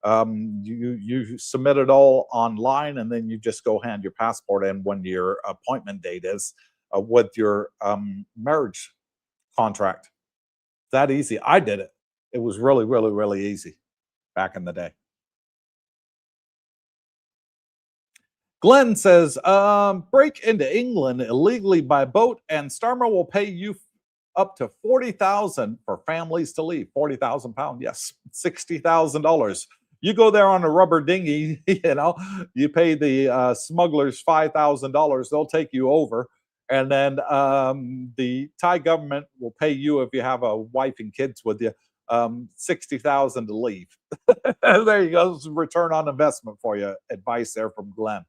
You submit it all online, and then you just go hand your passport in when your appointment date is with your marriage contract. That easy. I did it. It was really, really, really easy back in the day. Glenn says, break into England illegally by boat, and Starmer will pay you up to 40,000 for families to leave. 40,000 pounds, yes, $60,000. You go there on a rubber dinghy, you know, you pay the smugglers $5,000, they'll take you over. And then the Thai government will pay you, if you have a wife and kids with you, 60,000 to leave. There you go. Return on investment for you. Advice there from Glenn.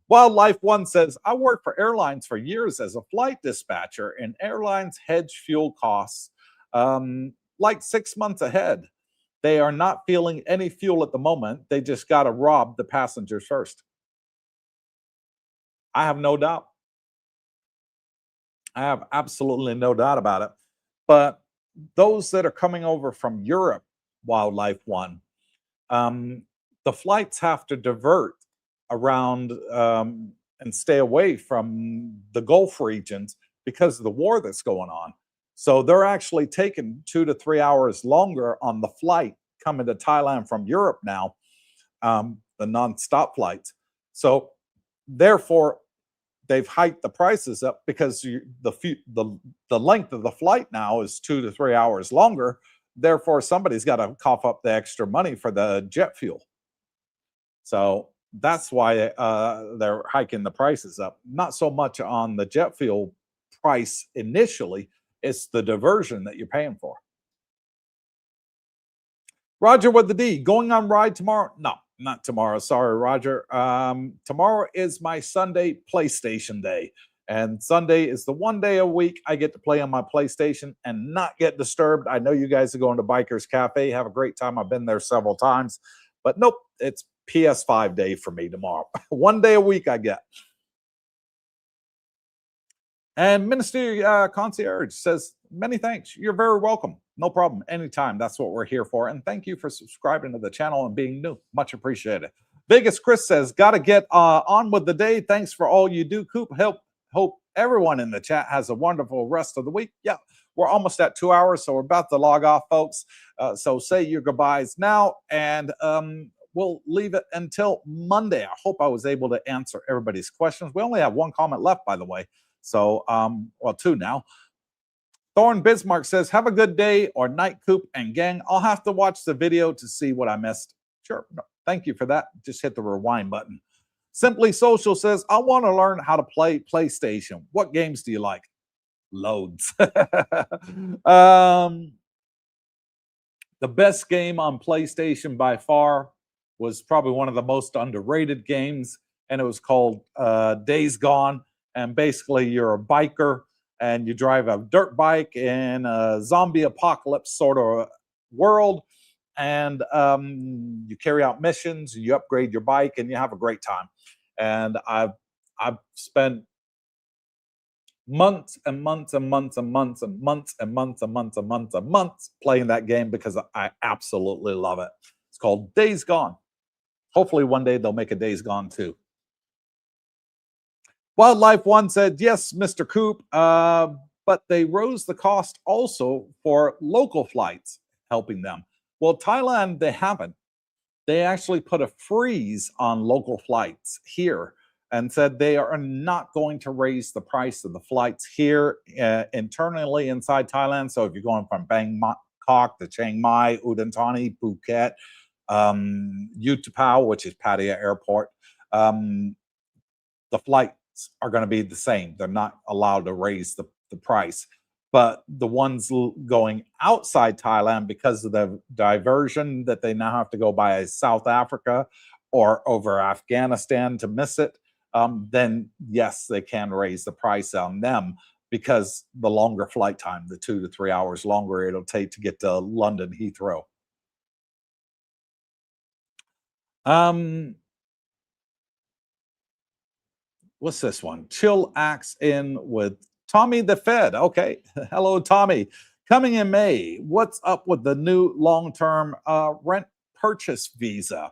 Wildlife One says, I worked for airlines for years as a flight dispatcher, and airlines hedge fuel costs like 6 months ahead. They are not feeling any fuel at the moment. They just got to rob the passengers first. I have no doubt. I have absolutely no doubt about it. But those that are coming over from Europe, Wildlife One, the flights have to divert around and stay away from the Gulf regions because of the war that's going on. So they're actually taking 2 to 3 hours longer on the flight coming to Thailand from Europe now, the nonstop flights. So therefore, they've hiked the prices up because the length of the flight now is 2 to 3 hours longer. Therefore, somebody's got to cough up the extra money for the jet fuel. So that's why they're hiking the prices up. Not so much on the jet fuel price initially, it's the diversion that you're paying for. Roger with the D, going on ride tomorrow? No, not tomorrow. Sorry, Roger. Tomorrow is my Sunday PlayStation day. And Sunday is the one day a week I get to play on my PlayStation and not get disturbed. I know you guys are going to Bikers Cafe. Have a great time. I've been there several times. But nope, it's PS5 day for me tomorrow. One day a week I get. And Minister Concierge says, many thanks. You're very welcome. No problem. Anytime. That's what we're here for. And thank you for subscribing to the channel and being new. Much appreciated. Vegas Chris says, got to get on with the day. Thanks for all you do, Coop. Hope everyone in the chat has a wonderful rest of the week. Yeah, we're almost at 2 hours, so we're about to log off, folks. So say your goodbyes now, and we'll leave it until Monday. I hope I was able to answer everybody's questions. We only have one comment left, by the way. So, well, two now. Thorn Bismarck says, have a good day or night, Coop and gang. I'll have to watch the video to see what I missed. Sure. No, thank you for that. Just hit the rewind button. Simply Social says, I want to learn how to play PlayStation. What games do you like? Loads. The best game on PlayStation by far was probably one of the most underrated games, and it was called Days Gone. And basically, you're a biker, and you drive a dirt bike in a zombie apocalypse sort of world, and you carry out missions, you upgrade your bike, and you have a great time. And I've spent months and months and months and months and months and months and months and months and months playing that game because I absolutely love it. It's called Days Gone. Hopefully one day they'll make a Days Gone too. Wildlife One said, yes, Mr. Coop, but they rose the cost also for local flights, helping them. Well, Thailand, they haven't. They actually put a freeze on local flights here and said they are not going to raise the price of the flights here internally inside Thailand. So if you're going from Bangkok to Chiang Mai, Udon Thani, Phuket, Utapao, which is Pattaya Airport, the flights are going to be the same. They're not allowed to raise the price. But the ones going outside Thailand, because of the diversion that they now have to go by South Africa or over Afghanistan to miss it, then yes, they can raise the price on them because the longer flight time, the 2 to 3 hours longer it'll take to get to London Heathrow. What's this one? Chill acts in with Tommy the Fed. Okay. Hello, Tommy. Coming in May. What's up with the new long-term rent purchase visa?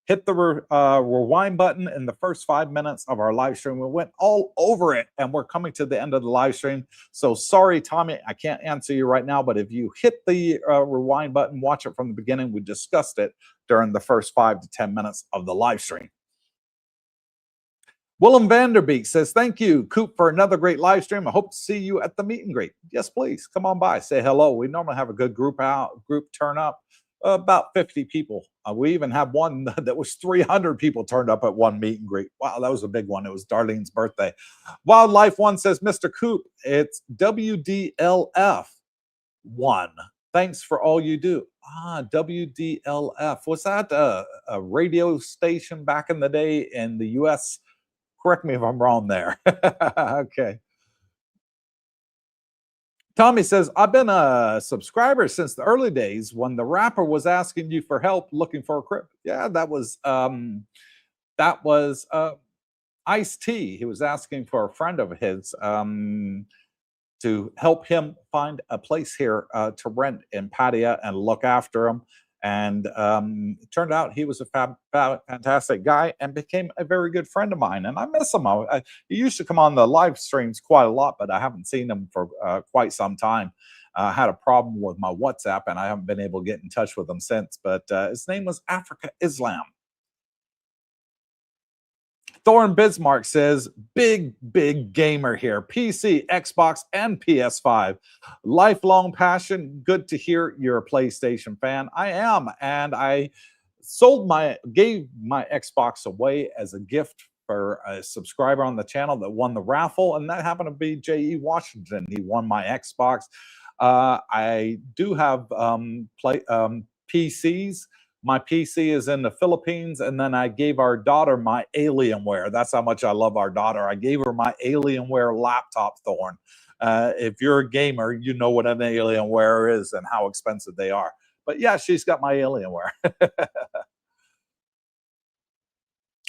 Hit the rewind button in the first 5 minutes of our live stream. We went all over it, and we're coming to the end of the live stream. So sorry, Tommy, I can't answer you right now, but if you hit the rewind button, watch it from the beginning. We discussed it during the first 5 to 10 minutes of the live stream. Willem Vanderbeek says, thank you, Coop, for another great live stream. I hope to see you at the meet and greet. Yes, please. Come on by. Say hello. We normally have a good group turn up, about 50 people. We even had one that was 300 people turned up at one meet and greet. Wow, that was a big one. It was Darlene's birthday. Wildlife One says, Mr. Coop, it's WDLF 1. Thanks for all you do. WDLF. Was that a radio station back in the day in the U.S.? Correct me if I'm wrong there. Okay. Tommy says, I've been a subscriber since the early days when the rapper was asking you for help looking for a crib. Yeah, that was Ice-T. He was asking for a friend of his to help him find a place here to rent in Pattaya and look after him. And it turned out he was a fantastic guy and became a very good friend of mine. And I miss him. He used to come on the live streams quite a lot, but I haven't seen him for quite some time. I had a problem with my WhatsApp, and I haven't been able to get in touch with him since. But his name was Africa Islam. Thorin Bismarck says, big gamer here. PC, Xbox, and PS5. Lifelong passion. Good to hear you're a PlayStation fan. I am, and I gave my Xbox away as a gift for a subscriber on the channel that won the raffle, and that happened to be J.E. Washington. He won my Xbox. I do have PCs. My PC is in the Philippines, and then I gave our daughter my Alienware. That's how much I love our daughter. I gave her my Alienware laptop, Thorn. If you're a gamer, you know what an Alienware is and how expensive they are. But yeah, she's got my Alienware.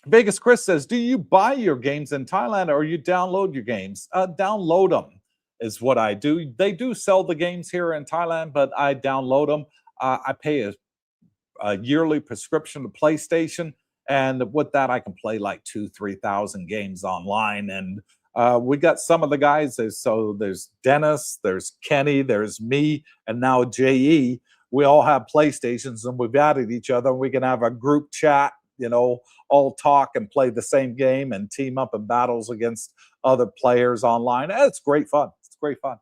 Vegas Chris says, do you buy your games in Thailand or you download your games? Download them is what I do. They do sell the games here in Thailand, but I download them. I pay a yearly prescription to PlayStation, and with that I can play like 2,000-3,000 games online. And we got some of the guys. There's Dennis, there's Kenny, there's me, and now JE. We all have PlayStations, and we've added each other. We can have a group chat, all talk and play the same game and team up in battles against other players online. It's great fun. It's great fun.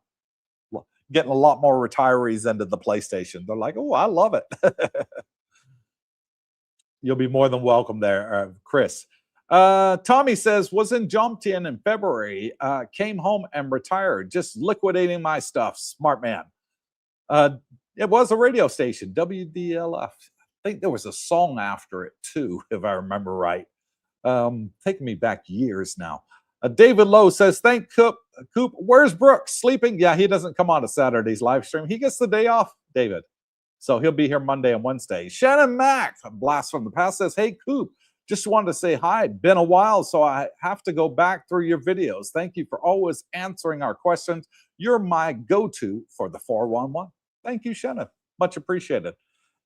Getting a lot more retirees into the PlayStation. They're like, oh, I love it. You'll be more than welcome there, Chris. Tommy says, was in Jomtien in February, came home and retired, just liquidating my stuff. Smart man. It was a radio station, WDLF. I think there was a song after it too, if I remember right. Taking me back years now. David Lowe says, thank Coop. Where's Brooks? Sleeping? Yeah, he doesn't come on to Saturday's live stream. He gets the day off, David. So he'll be here Monday and Wednesday. Shannon Mack, a blast from the past, says, hey, Coop, just wanted to say hi. Been a while, so I have to go back through your videos. Thank you for always answering our questions. You're my go-to for the 411. Thank you, Shannon. Much appreciated.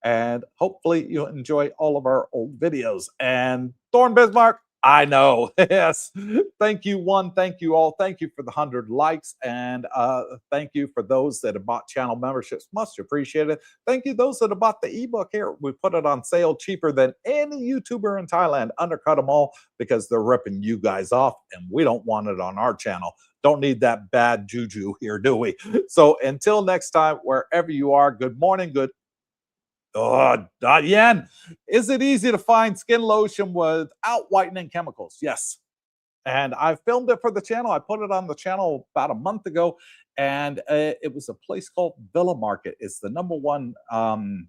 And hopefully you enjoy all of our old videos. And Thorn Bismarck, I know. Yes. Thank you, one. Thank you all. Thank you for the 100 likes. And thank you for those that have bought channel memberships. Much appreciated. Thank you those that have bought the ebook here. We put it on sale cheaper than any YouTuber in Thailand. Undercut them all because they're ripping you guys off. And we don't want it on our channel. Don't need that bad juju here, do we? So until next time, wherever you are, good morning, good. Oh, Yen, is it easy to find skin lotion without whitening chemicals? Yes. And I filmed it for the channel. I put it on the channel about a month ago, and it was a place called Villa Market. It's the #1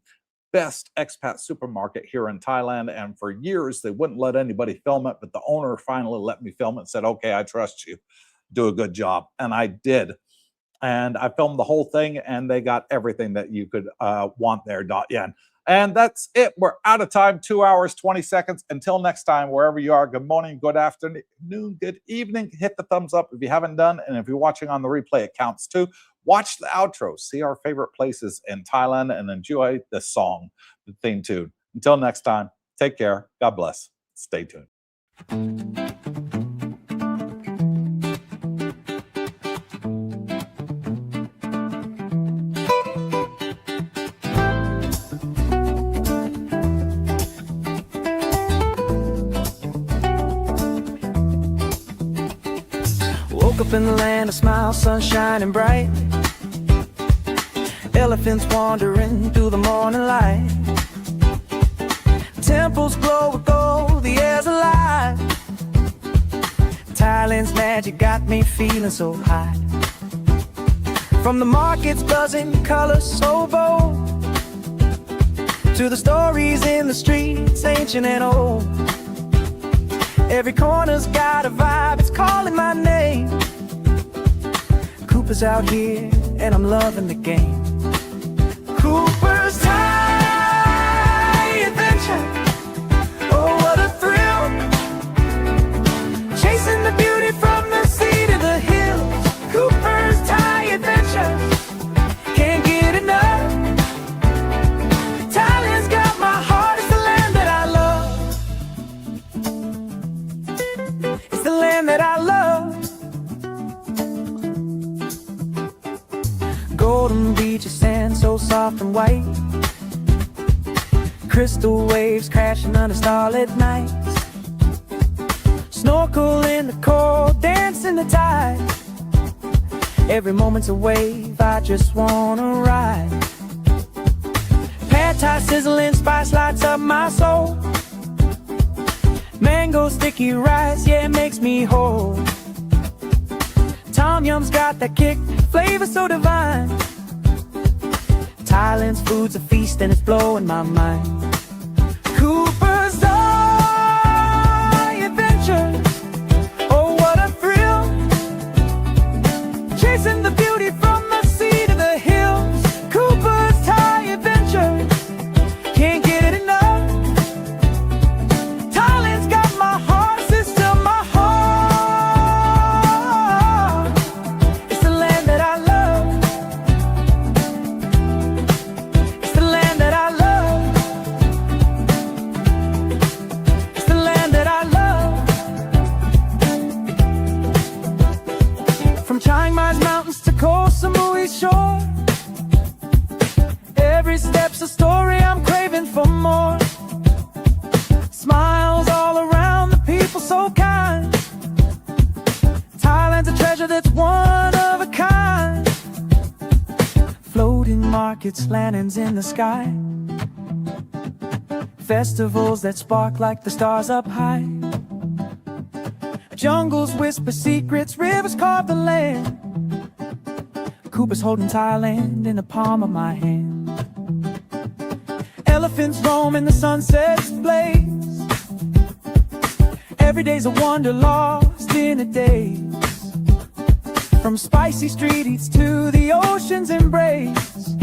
best expat supermarket here in Thailand. And for years, they wouldn't let anybody film it, but the owner finally let me film it and said, okay, I trust you. Do a good job. And I did. And I filmed the whole thing, and they got everything that you could want there, .yen. And that's it. We're out of time. 2 hours, 20 seconds. Until next time, wherever you are, good morning, good afternoon, good evening. Hit the thumbs up if you haven't done. And if you're watching on the replay, it counts too. Watch the outro. See our favorite places in Thailand and enjoy the song, the theme tune. Until next time, take care. God bless. Stay tuned. Woke up in the land of smiles, sun shining bright. Elephants wandering through the morning light. Temples glow with gold, the air's alive. Thailand's magic got me feeling so high. From the markets buzzing, colors so bold, to the stories in the streets, ancient and old. Every corner's got a vibe, it's calling my name. Cooper's out here, and I'm loving the game. Cooper's Thaiadventure, oh what a thrill. Chasing the beauty from the sea to the hills. Cooper's Thaiadventure, can't get enough. Thailand's got my heart, it's the land that I love. It's the land that I love. Golden beaches, sand so soft and white. Crystal waves crashing under starlit nights. Snorkel in the cold, dance in the tide. Every moment's a wave, I just wanna ride. Pad thai sizzling, spice lights up my soul. Mango sticky rice, yeah, it makes me whole. Tom Yum's got that kick, flavor so divine. Thailand's food's a feast and it's blowing my mind. Cooper's Thaiadventure, oh what a thrill. Chasing the beauty from the sea to the hills. Cooper's Thaiadventure, can't get enough. Thailand's got my heart, sister, my heart. It's the land that I love. It's the land that I love. It's the land that I love. From Chiang Mai's mountains to Koh Samui's shore, every step's a story, I'm craving for more. Smiles all around, the people so kind. Thailand's a treasure that's one of a kind. Floating markets, lanterns in the sky. Festivals that spark like the stars up high. Jungles whisper secrets, rivers carve the land. Cooper's holding Thailand in the palm of my hand. Elephants roam in the sunset's blaze. Every day's a wonder lost in a daze. From spicy street eats to the ocean's embrace.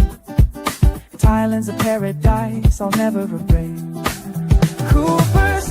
Thailand's a paradise I'll never erase. Cooper's